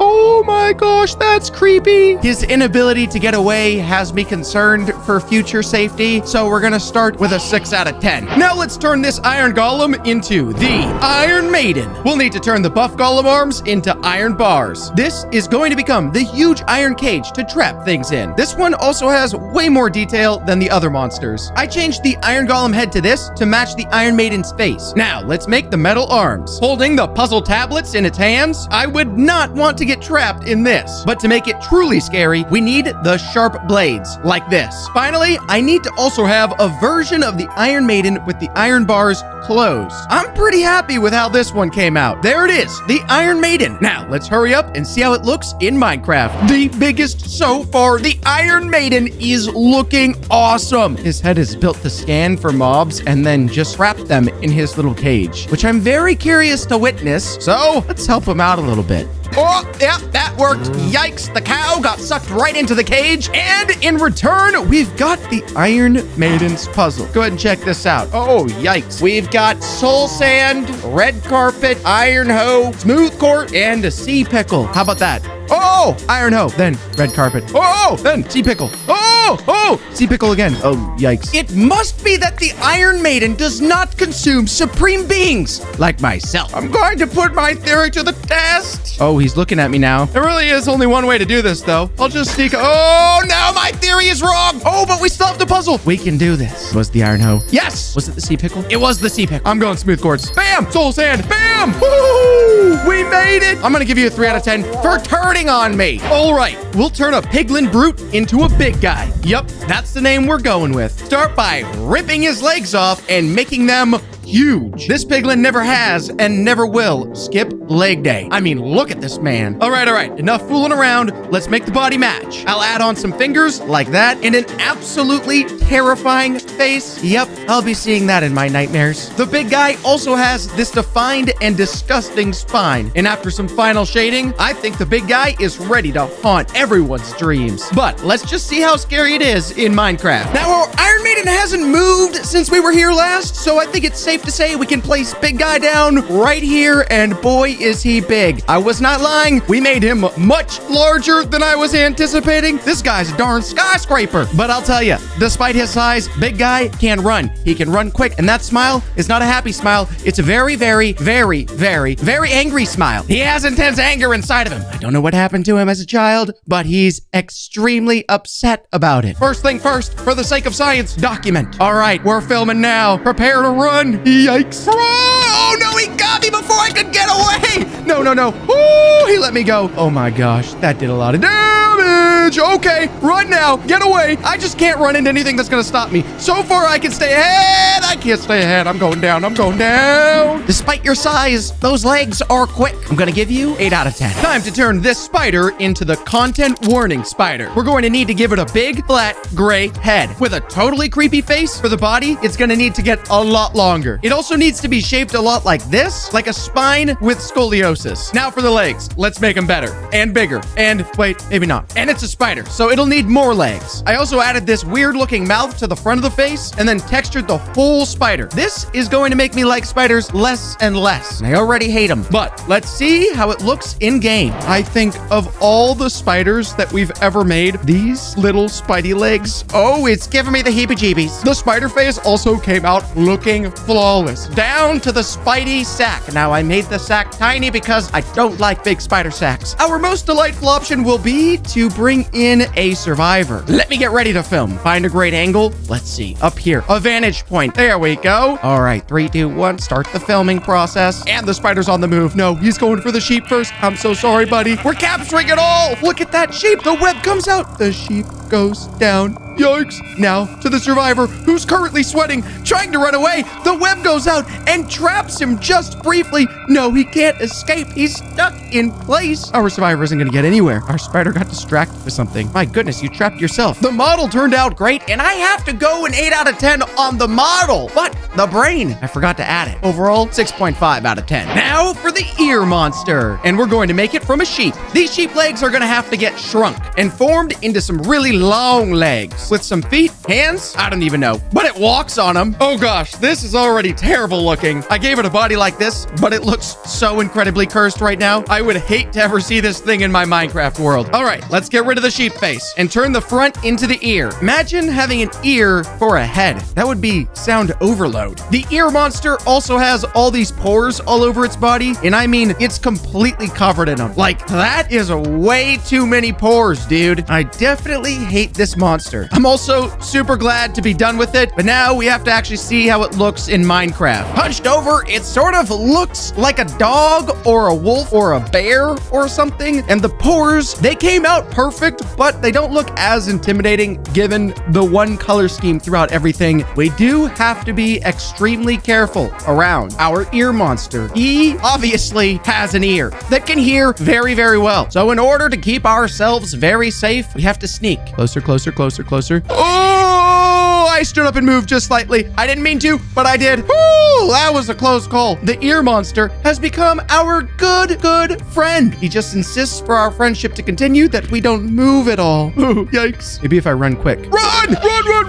Oh my gosh, that's creepy. His inability to get away has me concerned for future safety, so we're gonna start with a 6 out of 10. Now let's turn this Iron Golem into the Iron Maiden. We'll need to turn the buff Golem arms into iron bars. This is going to become the huge iron cage to trap things in. This one also has way more detail than the other monsters. I changed the Iron Golem head to this to match the Iron Maiden's face. Now let's make the metal arms. Holding the puzzle tablets in its hands, I would not want to get trapped in this. But to make it truly scary, we need the sharp blades, like this. Finally, I need to also have a version of the Iron Maiden with the iron bars closed. I'm pretty happy with how this one came out. There it is, the Iron Maiden. Now, let's hurry up and see how it looks in Minecraft. The biggest so far. The Iron Maiden is looking awesome. His head is built to scan for mobs and then just trap them in his little cage, which I'm very curious to witness. So let's help him out a little bit. Oh, yeah, that worked. Yikes, the cow got sucked right into the cage. And in return, we've got the Iron Maiden's puzzle. Go ahead and check this out. Oh, yikes. We've got soul sand, red carpet, iron hoe, smooth court, and a sea pickle. How about that? Oh, iron hoe, then red carpet. Oh, then sea pickle. Oh, sea pickle again. Oh, yikes. It must be that the Iron Maiden does not consume supreme beings like myself. I'm going to put my theory to the test. Oh, he's looking at me now. There really is only one way to do this, though. I'll just sneak. Oh, no, my theory is wrong. Oh, but we still have the puzzle. We can do this. Was the iron hoe? Yes. Was it the sea pickle? It was the sea pickle. I'm going smooth quartz. Bam. Soul sand. Bam. Woo! We made it. I'm going to give you a 3 out of 10 for turning on me. All right. We'll turn a piglin brute into a big guy. Yup, that's the name we're going with. Start by ripping his legs off and making them huge. This piglin never has and never will skip leg day. I mean, look at this man. All right. Enough fooling around. Let's make the body match. I'll add on some fingers like that and an absolutely terrifying face. Yep, I'll be seeing that in my nightmares. The big guy also has this defined and disgusting spine. And after some final shading, I think the big guy is ready to haunt everyone's dreams. But let's just see how scary it is in Minecraft. Now, our Iron Maiden hasn't moved since we were here last, so I think it's safe to say we can place big guy down right here, and boy, is he big. I was not lying. We made him much larger than I was anticipating. This guy's a darn skyscraper. But I'll tell you, despite his medium size, big guy can run. He can run quick, and that smile is not a happy smile. It's a very, very, very, very, very angry smile. He has intense anger inside of him. I don't know what happened to him as a child, but he's extremely upset about it. First thing first, for the sake of science, document. All right, we're filming now. Prepare to run. Yikes. Oh no, he got me before I could get away. No, no, no. Ooh, he let me go. Oh my gosh, that did a lot of damage. Okay, run now. Get away. I just can't run into anything that's gonna stop me. So far, I can stay ahead. I can't stay ahead. I'm going down. I'm going down. Despite your size, those legs are quick. I'm gonna give you 8 out of 10. Time to turn this spider into the content warning spider. We're going to need to give it a big, flat, gray head. With a totally creepy face for the body, it's gonna need to get a lot longer. It also needs to be shaped a lot like this, like a spine with scoliosis. Now for the legs. Let's make them better and bigger. And wait, maybe not. And it's a spider, so it'll need more legs. I also added this weird looking mouth to the front of the face and then textured the whole spider. This is going to make me like spiders less and less. And I already hate them, but let's see how it looks in game. I think of all the spiders that we've ever made, these little spidey legs, oh, it's giving me the heebie-jeebies. The spider face also came out looking flawless, down to the spidey sack. Now I made the sack tiny because I don't like big spider sacks. Our most delightful option will be to bring in a survivor. Let me get ready to film. Find a great angle. Let's see, up here, a vantage point. There we go. All right, 3, 2, 1, start the filming process. And the spider's on the move. No, he's going for the sheep first. I'm so sorry, buddy. We're capturing it all. Look at that sheep. The web comes out. The sheep goes down. Yikes. Now to the survivor who's currently sweating, trying to run away. The web goes out and traps him just briefly. No, he can't escape. He's stuck in place. Our survivor isn't going to get anywhere. Our spider got distracted with something. My goodness, you trapped yourself. The model turned out great, and I have to go an 8 out of 10 on the model. But the brain, I forgot to add it. Overall, 6.5 out of 10. Now for the ear monster. And we're going to make it from a sheep. These sheep legs are going to have to get shrunk and formed into some really long legs. With some feet, hands, I don't even know. But it walks on them. Oh gosh, this is already terrible looking. I gave it a body like this, but it looks so incredibly cursed right now. I would hate to ever see this thing in my Minecraft world. All right, let's get rid of the sheep face and turn the front into the ear. Imagine having an ear for a head. That would be sound overload. The ear monster also has all these pores all over its body, and I mean, it's completely covered in them. Like, that is way too many pores, dude. I definitely hate this monster. I'm also super glad to be done with it, but now we have to actually see how it looks in Minecraft. Hunched over, it sort of looks like a dog or a wolf or a bear or something, and the pores, they came out perfect, but they don't look as intimidating given the one color scheme throughout everything. We do have to be extremely careful around our ear monster. He obviously has an ear that can hear very, very well. So in order to keep ourselves very safe, we have to sneak. Closer, closer, closer, closer. Oh, I stood up and moved just slightly. I didn't mean to, but I did. Woo, that was a close call. The ear monster has become our good friend. He just insists for our friendship to continue that we don't move at all. Ooh, yikes. Maybe if I run quick. Run! Run!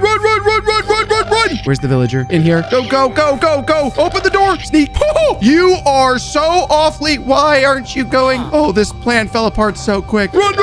Where's the villager? In here. Go, go, go, go, go. Open the door. Sneak. Oh, you are so awfully. Why aren't you going? Oh, this plan fell apart so quick. Run!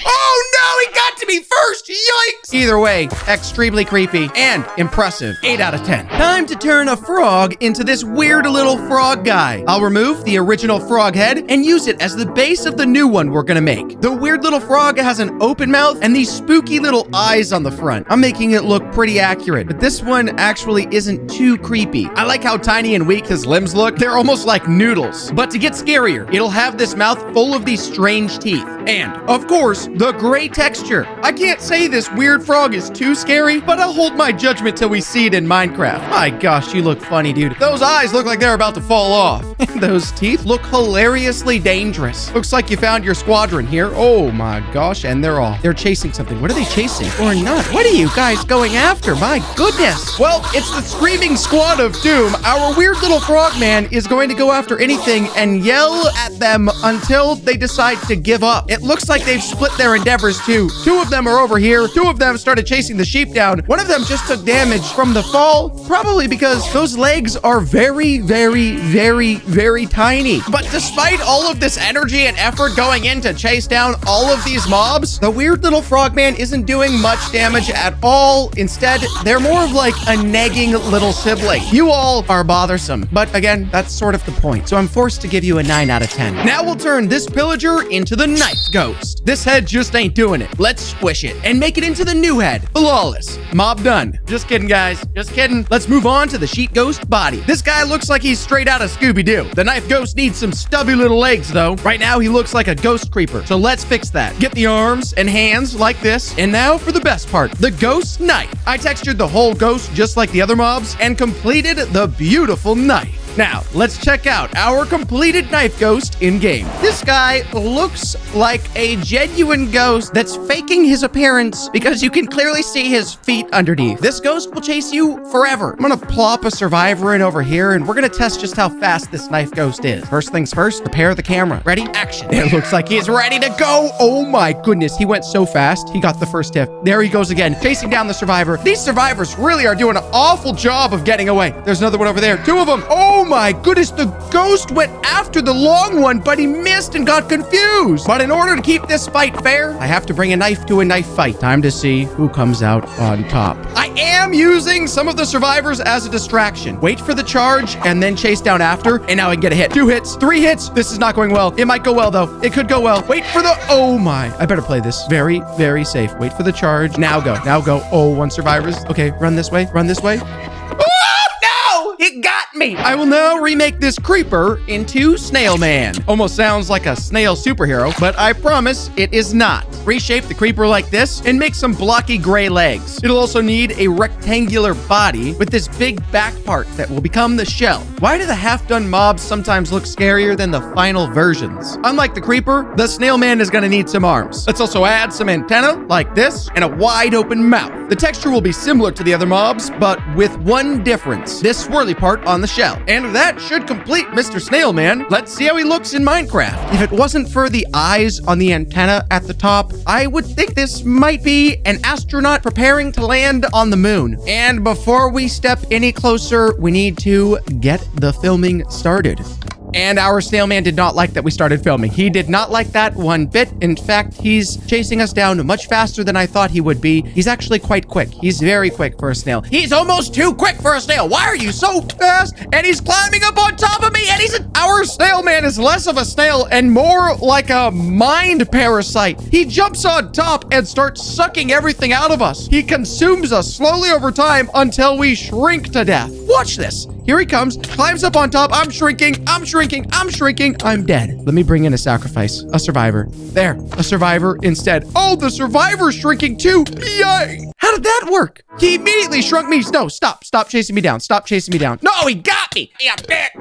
Oh no, he got to me first! Yikes! Either way, extremely creepy and impressive. 8 out of 10. Time to turn a frog into this weird little frog guy. I'll remove the original frog head and use it as the base of the new one we're gonna make. The weird little frog has an open mouth and these spooky little eyes on the front. I'm making it look pretty accurate, but this one actually isn't too creepy. I like how tiny and weak his limbs look. They're almost like noodles. But to get scarier, it'll have this mouth full of these strange teeth. And, of course, the gray texture. I can't say this weird frog is too scary, but I'll hold my judgment till we see it in Minecraft. My gosh, you look funny, dude. Those eyes look like they're about to fall off. And those teeth look hilariously dangerous. Looks like you found your squadron here. Oh my gosh, and they're off. They're chasing something. What are they chasing? Or not? What are you guys going after? My goodness. Well, it's the screaming squad of doom. Our weird little frog man is going to go after anything and yell at them until they decide to give up. It looks like they've split their endeavors too. Two of of them are over here. 2 of them started chasing the sheep down. One of them just took damage from the fall, probably because those legs are very, very, very, very tiny. But despite all of this energy and effort going in to chase down all of these mobs, the weird little frogman isn't doing much damage at all. Instead, they're more of like a nagging little sibling. You all are bothersome, but again, that's sort of the point. So I'm forced to give you a 9 out of 10. Now we'll turn this pillager into the knife ghost. This head just ain't doing it. Let's squish it and make it into the new head. Flawless. Mob done. Just kidding, guys. Just kidding. Let's move on to the sheet ghost body. This guy looks like he's straight out of Scooby-Doo. The knife ghost needs some stubby little legs, though. Right now, he looks like a ghost creeper. So let's fix that. Get the arms and hands like this. And now for the best part, the ghost knife. I textured the whole ghost just like the other mobs and completed the beautiful knife. Now, let's check out our completed knife ghost in-game. This guy looks like a genuine ghost that's faking his appearance because you can clearly see his feet underneath. This ghost will chase you forever. I'm gonna plop a survivor in over here, and we're gonna test just how fast this knife ghost is. First things first, prepare the camera. Ready? Action. It looks like he's ready to go. Oh my goodness, he went so fast. He got the first hit. There he goes again, chasing down the survivor. These survivors really are doing an awful job of getting away. There's another one over there. 2 of them. Oh my goodness, the ghost went after the long one, but he missed and got confused. But in order to keep this fight fair, I have to bring a knife to a knife fight. Time to see who comes out on top. I am using some of the survivors as a distraction. Wait for the charge and then chase down after, and now I can get a hit. 2 hits, 3 hits. This is not going well. It might go well, though. It could go well. Wait for the... Oh my. I better play this very, very safe. Wait for the charge. Now go. Now go. Oh, 1 survivors. Okay, run this way. Run this way. It got me. I will now remake this creeper into Snail Man. Almost sounds like a snail superhero, but I promise it is not. Reshape the creeper like this and make some blocky gray legs. It'll also need a rectangular body with this big back part that will become the shell. Why do the half-done mobs sometimes look scarier than the final versions? Unlike the creeper, the Snail Man is gonna need some arms. Let's also add some antenna like this and a wide open mouth. The texture will be similar to the other mobs, but with one difference. This swirly part on the shell. And that should complete Mr. Snail Man. Let's see how he looks in Minecraft. If it wasn't for the eyes on the antenna at the top, I would think this might be an astronaut preparing to land on the moon. And before we step any closer, we need to get the filming started. And our snail man did not like that we started filming. He did not like that one bit. In fact, he's chasing us down much faster than I thought he would be. He's actually quite quick. He's very quick for a snail. He's almost too quick for a snail. Why are you so fast? And he's climbing up on top of me, and our snail man is less of a snail and more like a mind parasite. He jumps on top and starts sucking everything out of us. He consumes us slowly over time until we shrink to death. Watch this. Here he comes, climbs up on top. I'm shrinking, I'm shrinking, I'm shrinking. I'm dead. Let me bring in a sacrifice, a survivor. There, a survivor instead. Oh, the survivor's shrinking too. Yay! How did that work? He immediately shrunk me. No, stop chasing me down. Stop chasing me down. No, he got me.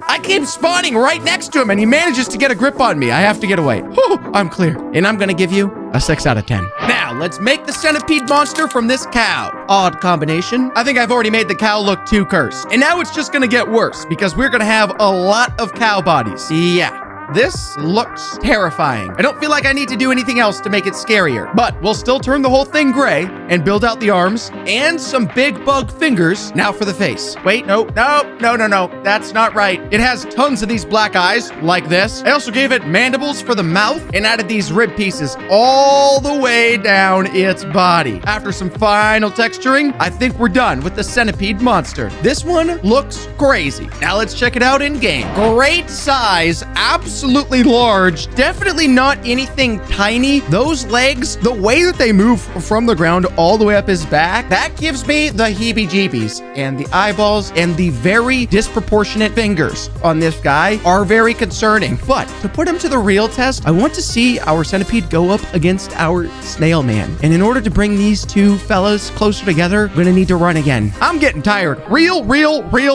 I keep spawning right next to him and he manages to get a grip on me. I have to get away. Whew, I'm clear. And I'm gonna give you a 6 out of 10. Now, let's make the centipede monster from this cow. Odd combination. I think I've already made the cow look too cursed. And now it's just gonna get worse because we're gonna have a lot of cow bodies. Yeah. This looks terrifying. I don't feel like I need to do anything else to make it scarier, but we'll still turn the whole thing gray and build out the arms and some big bug fingers. Now for the face. Wait, no. That's not right. It has tons of these black eyes like this. I also gave it mandibles for the mouth and added these rib pieces all the way down its body. After some final texturing, I think we're done with the centipede monster. This one looks crazy. Now let's check it out in game. Great size, absolutely large, definitely not anything tiny. Those legs, the way that they move from the ground all the way up his back, that gives me the heebie-jeebies. And the eyeballs and the very disproportionate fingers on this guy are very concerning. But to put him to the real test, I want to see our centipede go up against our snail man. And in order to bring these two fellas closer together, we're gonna need to run again. I'm getting tired. Real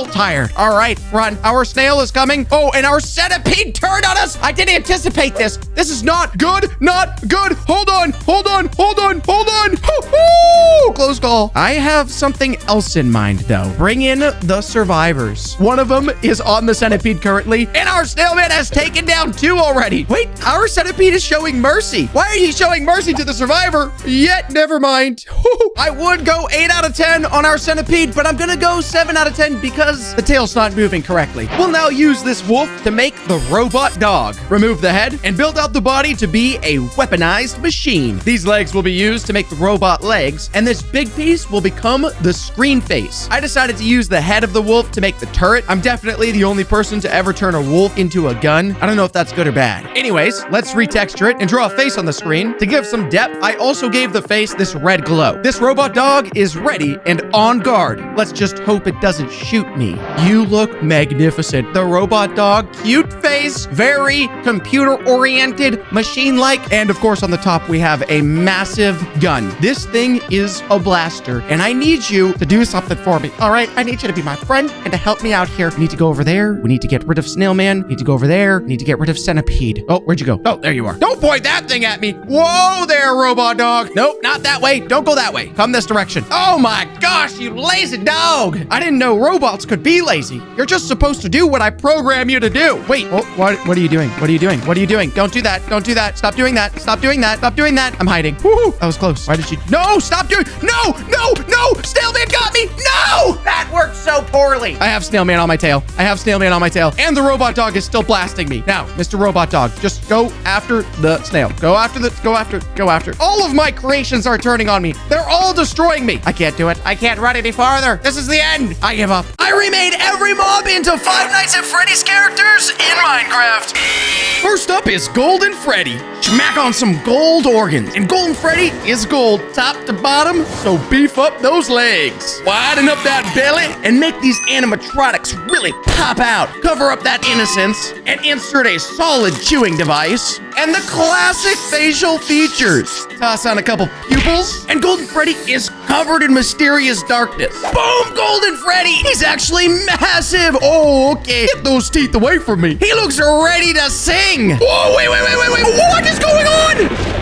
tired. All right, run. Our snail is coming. Oh, and our centipede turned on us. I didn't anticipate this. This is not good. Not good. Hold on. Hoo-hoo! close call. I have something else in mind, though. Bring in the survivors. One of them is on the centipede currently, and our snailman has taken down 2 already. Wait, our centipede is showing mercy. Why are you showing mercy to the survivor? Yet, never mind. I would go 8 out of 10 on our centipede, but I'm gonna go 7 out of 10 because the tail's not moving correctly. We'll now use this wolf to make the robot dog. Remove the head and build out the body to be a weaponized machine. These legs will be used to make the robot legs, and this big piece will become the screen face. I decided to use the head of the wolf to make the turret. I'm definitely the only person to ever turn a wolf into a gun. I don't know if that's good or bad. Anyways, let's retexture it and draw a face on the screen. To give some depth, I also gave the face this red glow. This robot dog is ready and on guard. Let's just hope it doesn't shoot me. You look magnificent. The robot dog, cute face, very computer-oriented, machine-like, and of course on the top we have a massive gun. This thing is a blaster, and I need you to do something for me. All right, I need you to be my friend and to help me out here. We need to go over there. We need to get rid of Snailman. We need to go over there. We need to get rid of Centipede. Oh, where'd you go? Oh, there you are. Don't point that thing at me. Whoa there, robot dog. Nope, not that way. Don't go that way. Come this direction. Oh my gosh, you lazy dog. I didn't know robots could be lazy. You're just supposed to do what I program you to do. Wait, what are you doing? What are you doing? What are you doing? Don't do that. Don't do that. Stop doing that. Stop doing that. Stop doing that. I'm hiding. Woohoo, that was close. Why did you? No, stop doing. No, no, no. Snailman got me. No, that worked so poorly. I have Snailman on my tail. I have Snailman on my tail. And the robot dog is still blasting me. Now, Mr. Robot Dog, just go after the snail. Go after. All of my creations are turning on me. They're all destroying me. I can't do it. I can't run any farther. This is the end. I give up. I remade every mob into Five Nights at Freddy's characters in Minecraft. First up is Golden Freddy. Smack on some gold organs. And Golden Freddy is gold top to bottom, so beef up those legs. Widen up that belly and make these animatronics really pop out. Cover up that innocence and insert a solid chewing device and the classic facial features. Toss on a couple pupils and Golden Freddy is covered in mysterious darkness. Boom, Golden Freddy. He's actually massive. Oh, okay. Get those teeth away from me. He looks ready to sing. Whoa, wait. What is going on?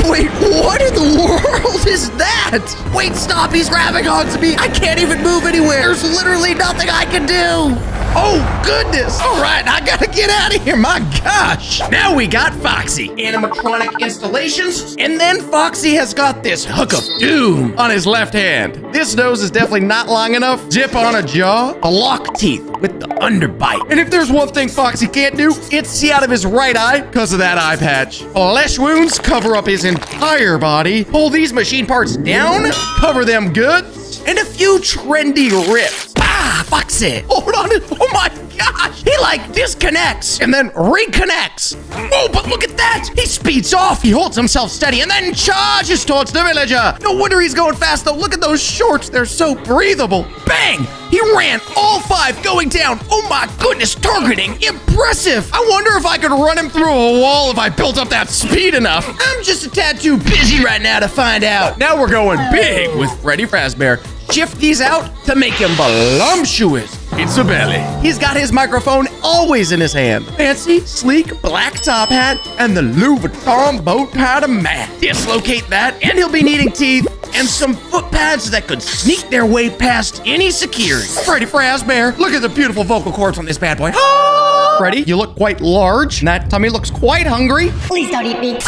Wait, what in the world is that? Wait, stop. He's grabbing onto me. I can't even move anywhere. There's literally nothing I can do. Oh, goodness. All right, I gotta get out of here. My gosh. Now we got Foxy. Animatronic installations. And then Foxy has got this hook of doom on his left hand. This nose is definitely not long enough. Dip on a jaw. A lock teeth with the underbite. And if there's one thing Foxy can't do, it's see out of his right eye because of that eye patch. Flesh wounds cover up his entire body. Pull these machine parts down. Cover them good. And a few trendy rips. Ah, Foxy. Hold on. Oh my gosh. He like disconnects and then reconnects. Oh, but look at that. He speeds off. He holds himself steady and then charges towards the villager. No wonder he's going fast though. Look at those shorts. They're so breathable. Bang. He ran all 5 going down. Oh my goodness, targeting. Impressive. I wonder if I could run him through a wall if I built up that speed enough. I'm just a tad too busy right now to find out. Now we're going big with Freddy Fazbear. Shift these out to make him voluptuous. It's a belly. He's got his microphone always in his hand. Fancy, sleek, black top hat, and the Louis Vuitton bow tie to match. Dislocate that, and he'll be needing teeth and some foot pads that could sneak their way past any security. Freddy Fazbear, look at the beautiful vocal cords on this bad boy. Freddy, you look quite large, and that tummy looks quite hungry. Please don't eat me.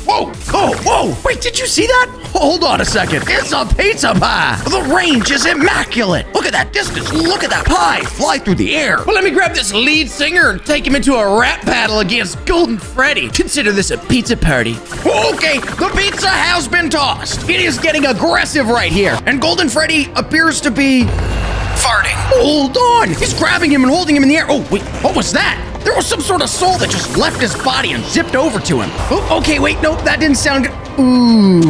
Whoa. Wait, did you see that? Hold on a second. It's a pizza pie. The range is immaculate. Look at that distance. Look at that pie fly through the air. Well, let me grab this lead singer and take him into a rap battle against Golden Freddy. Consider this a pizza party. Okay, the pizza has been tossed. It is getting aggressive right here. And Golden Freddy appears to be farting. Hold on. He's grabbing him and holding him in the air. Oh, wait, what was that? There was some sort of soul that just left his body and zipped over to him. Oh, okay, wait, nope, that didn't sound good. Ooh.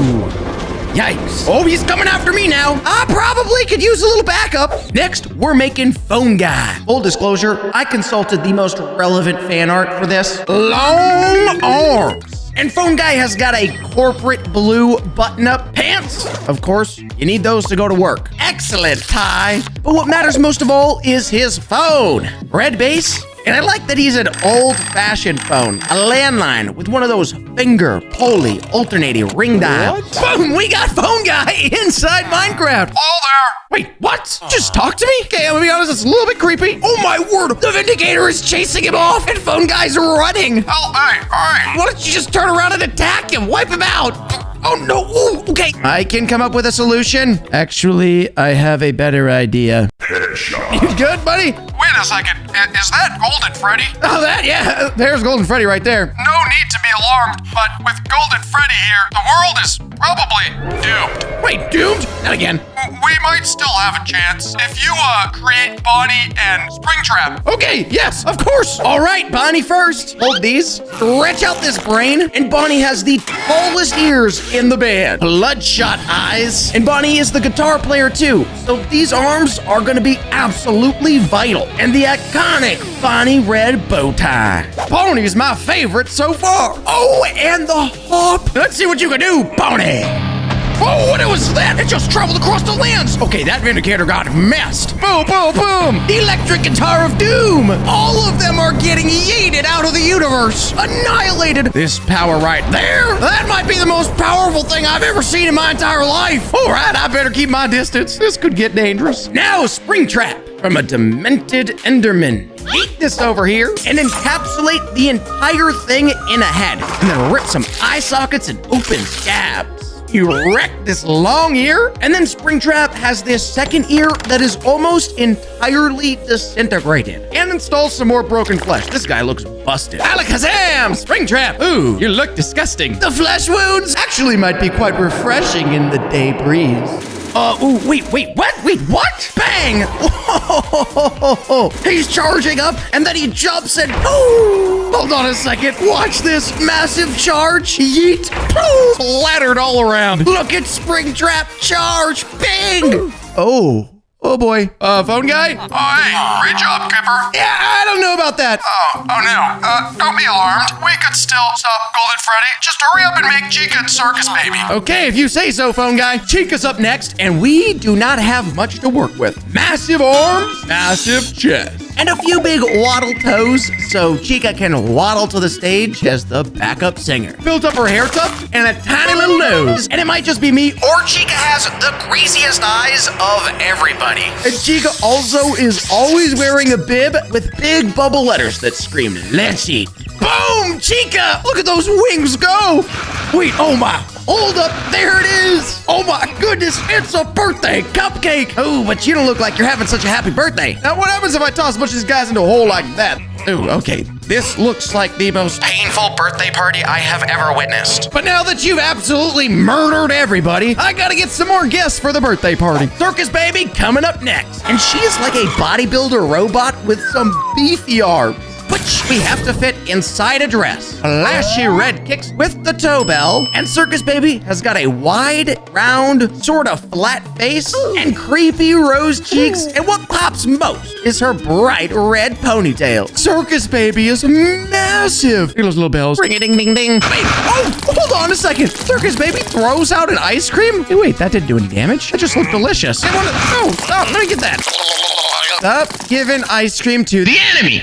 Yikes. Oh, he's coming after me now. I probably could use a little backup. Next, we're making Phone Guy. Full disclosure, I consulted the most relevant fan art for this. Long arms. And Phone Guy has got a corporate blue button-up pants. Of course, you need those to go to work. Excellent tie. But what matters most of all is his phone. Red base, And I like that he's an old-fashioned phone, a landline with one of those finger, pulley, alternating ring dials. Boom, we got Phone Guy inside Minecraft. Hello there. Wait, what? Just talk to me? Okay, I'm gonna be honest, it's a little bit creepy. Oh my word, the Vindicator is chasing him off and Phone Guy's running. Oh, hey, Why don't you just turn around and attack him? Wipe him out. Oh no, ooh, okay. I can come up with a solution. Actually, I have a better idea. Headshot. You good, buddy? Wait a second. Is that Golden Freddy? Oh, that, yeah. There's Golden Freddy right there. No need to be alarmed, but with Golden Freddy here, the world is probably doomed. Wait, doomed? Not again. We might still have a chance if you, create Bonnie and Springtrap. Okay, yes, of course. All right, Bonnie first. Hold these, stretch out this brain, and Bonnie has the tallest ears in the band. Bloodshot eyes. And Bonnie is the guitar player too, so these arms are gonna be absolutely vital. And the iconic Bonnie red bow tie. Bonnie's my favorite so far. Oh, and the hop. Let's see what you can do, Bonnie. Oh, what was that? It just traveled across the lands. Okay, that Vindicator got messed. Boom, boom, boom. Electric Guitar of Doom. All of them are getting yeeted out of the universe. Annihilated. This power right there, that might be the most powerful thing I've ever seen in my entire life. All right, I better keep my distance. This could get dangerous. Now, Springtrap from a demented Enderman. Eat this over here and encapsulate the entire thing in a head. And then rip some eye sockets and open scabs. You wreck this long ear, and then Springtrap has this second ear that is almost entirely disintegrated. And install some more broken flesh. This guy looks busted. Alakazam! Springtrap! Ooh, you look disgusting. The flesh wounds actually might be quite refreshing in the day breeze. Ooh, wait, what? Wait, what? Bang! Whoa! He's charging up, and then he jumps and ooh! Hold on a second. Watch this massive charge. Yeet! Pooh! Splattered all around. Look at Springtrap charge! Bing! Oh boy. Phone Guy? Oh, hey, great job, Kipper. Yeah, I don't know about that. Oh no. Don't be alarmed. We could still stop Golden Freddy. Just hurry up and make Chica Circus Baby. Okay, if you say so, Phone Guy. Chica's up next, and we do not have much to work with. Massive arms, massive chest, and a few big waddle toes, so Chica can waddle to the stage as the backup singer. Built up her hair tuft and a tiny little nose. And it might just be me, Or Chica has the craziest eyes of everybody. and Chica also is always wearing a bib with big bubble letters that scream, "Let's eat." Boom! Chica! Look at those wings go! Wait, oh my. Hold up, there it is! Oh my goodness, it's a birthday cupcake! Oh, but you don't look like you're having such a happy birthday. Now, what happens if I toss a bunch of these guys into a hole like that? Ooh, okay. This looks like the most Painful birthday party I have ever witnessed. But now that you've absolutely murdered everybody, I gotta get some more guests for the birthday party. Circus Baby coming up next. And she is like a bodybuilder robot with some beefy arms. Which we have to fit inside a dress. Flashy red kicks with the toe bell. And Circus Baby has got a wide, round, sort of flat face and creepy rose cheeks. And what pops most is her bright red ponytail. Circus Baby is massive. Here are those little bells. Ring a ding ding ding. Wait, oh, hold on a second. Circus Baby throws out an ice cream? Hey, wait, that didn't do any damage. That just looked delicious. No, stop, let me get that. Stop giving ice cream to the enemy.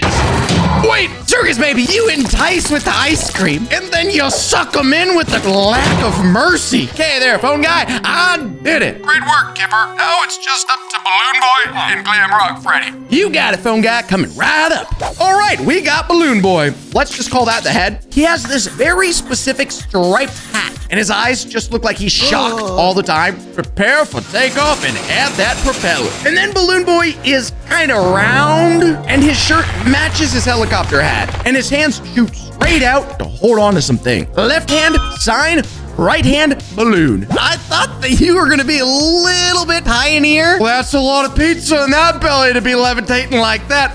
Wait, Circus Baby, you entice with the ice cream, and then you suck them in with the lack of mercy. Okay there, Phone Guy, I did it. Great work, Kipper. Now it's just up to Balloon Boy and Glam Rock Freddy. You got it, Phone Guy, coming right up. All right, we got Balloon Boy. Let's just call that the head. He has this very specific striped hat, and his eyes just look like he's shocked all the time. Prepare for takeoff and add that propeller. And then Balloon Boy is kind of round, and his shirt matches his helicopter hat, and his hands shoot straight out to hold on to something. Left hand, sign. Right hand, balloon. I thought that you were gonna be a little bit high in here. Well, that's a lot of pizza in that belly to be levitating like that.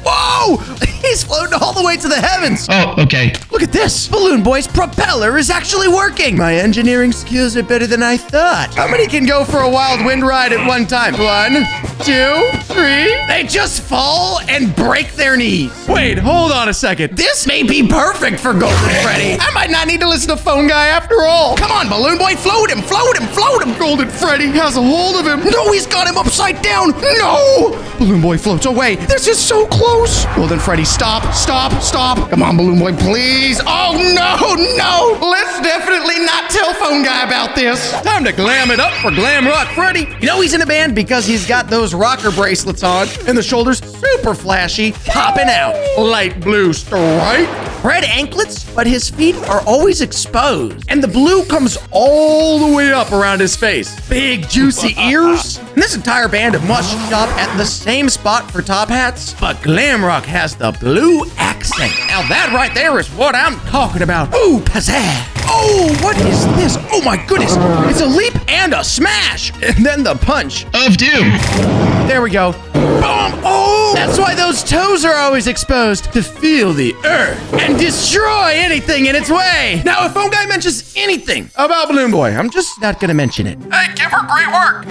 Whoa! He's floating all the way to the heavens. Oh, okay. Look at this. Balloon Boy's propeller is actually working. My engineering skills are better than I thought. How many can go for a wild wind ride at one time? 1, 2, 3. They just fall and break their knees. Wait, hold on a second. This may be perfect for Golden Freddy. I might not need to listen to Phone Guy after all. Come on, Balloon Boy, float him, float him, float him. Golden Freddy has a hold of him. No, he's got him upside down. No! Balloon Boy floats away. This is so close. Golden Freddy, stop, stop, stop. Come on, Balloon Boy, please. Oh, no, no. Let's definitely not tell Phone Guy about this. Time to glam it up for Glam Rock Freddy. You know he's in a band because he's got those rocker bracelets on and the shoulders super flashy, popping out. Light blue stripe. Red anklets, but his feet are always exposed. And the blue comes all the way up around his face. Big, juicy ears. And this entire band must shop at the same spot for top hats, but Glamrock has the blue accent. Now that right there is what I'm talking about. Ooh, pizzazz. Oh, what is this? Oh my goodness. It's a leap and a smash. And then the punch of doom. There we go. Boom. Oh, that's why those toes are always exposed, to feel the earth and destroy anything in its way. Now, if Phone Guy mentions anything about Balloon Boy, I'm just not gonna mention it. Hey, give her great work.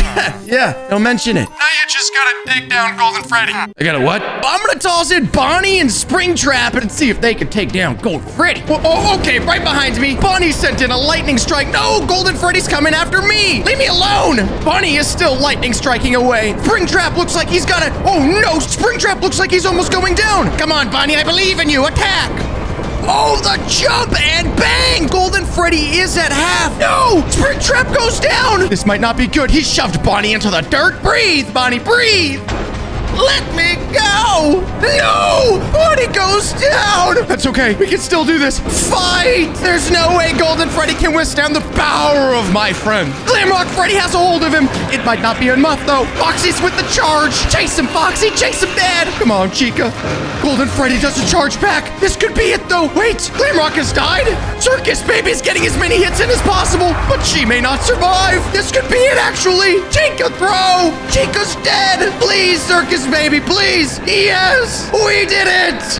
Yeah, don't mention it. Now you just gotta take down Golden Freddy. I gotta what? I'm gonna toss in Bonnie and Springtrap and see if they can take down Golden Freddy. Oh, okay, right behind me. Bonnie sent in a lightning strike. No, Golden Freddy's coming after me. Leave me alone. Bonnie is still lightning striking away. Springtrap looks like he's gonna... Oh no, Springtrap looks like he's almost going down. Come on, Bonnie, I believe in you. Attack. Oh, the jump and bang! Golden Freddy is at half. No! Springtrap goes down! This might not be good. He shoved Bonnie into the dirt. Breathe, Bonnie, breathe! Let me go! No! Bonnie goes down! That's okay. We can still do this. Fight! There's no way Golden Freddy can withstand the power of my friend. Glamrock Freddy has a hold of him. It might not be enough, though. Foxy's with the charge. Chase him, Foxy. Chase him, Dad. Come on, Chica. Golden Freddy doesn't charge back. This could be it, though. Wait, Glamrock has died? Circus Baby's getting as many hits in as possible, but she may not survive. This could be it, actually. Chica, throw. Chica's dead. Please, Circus Baby, please. Yes, we did it.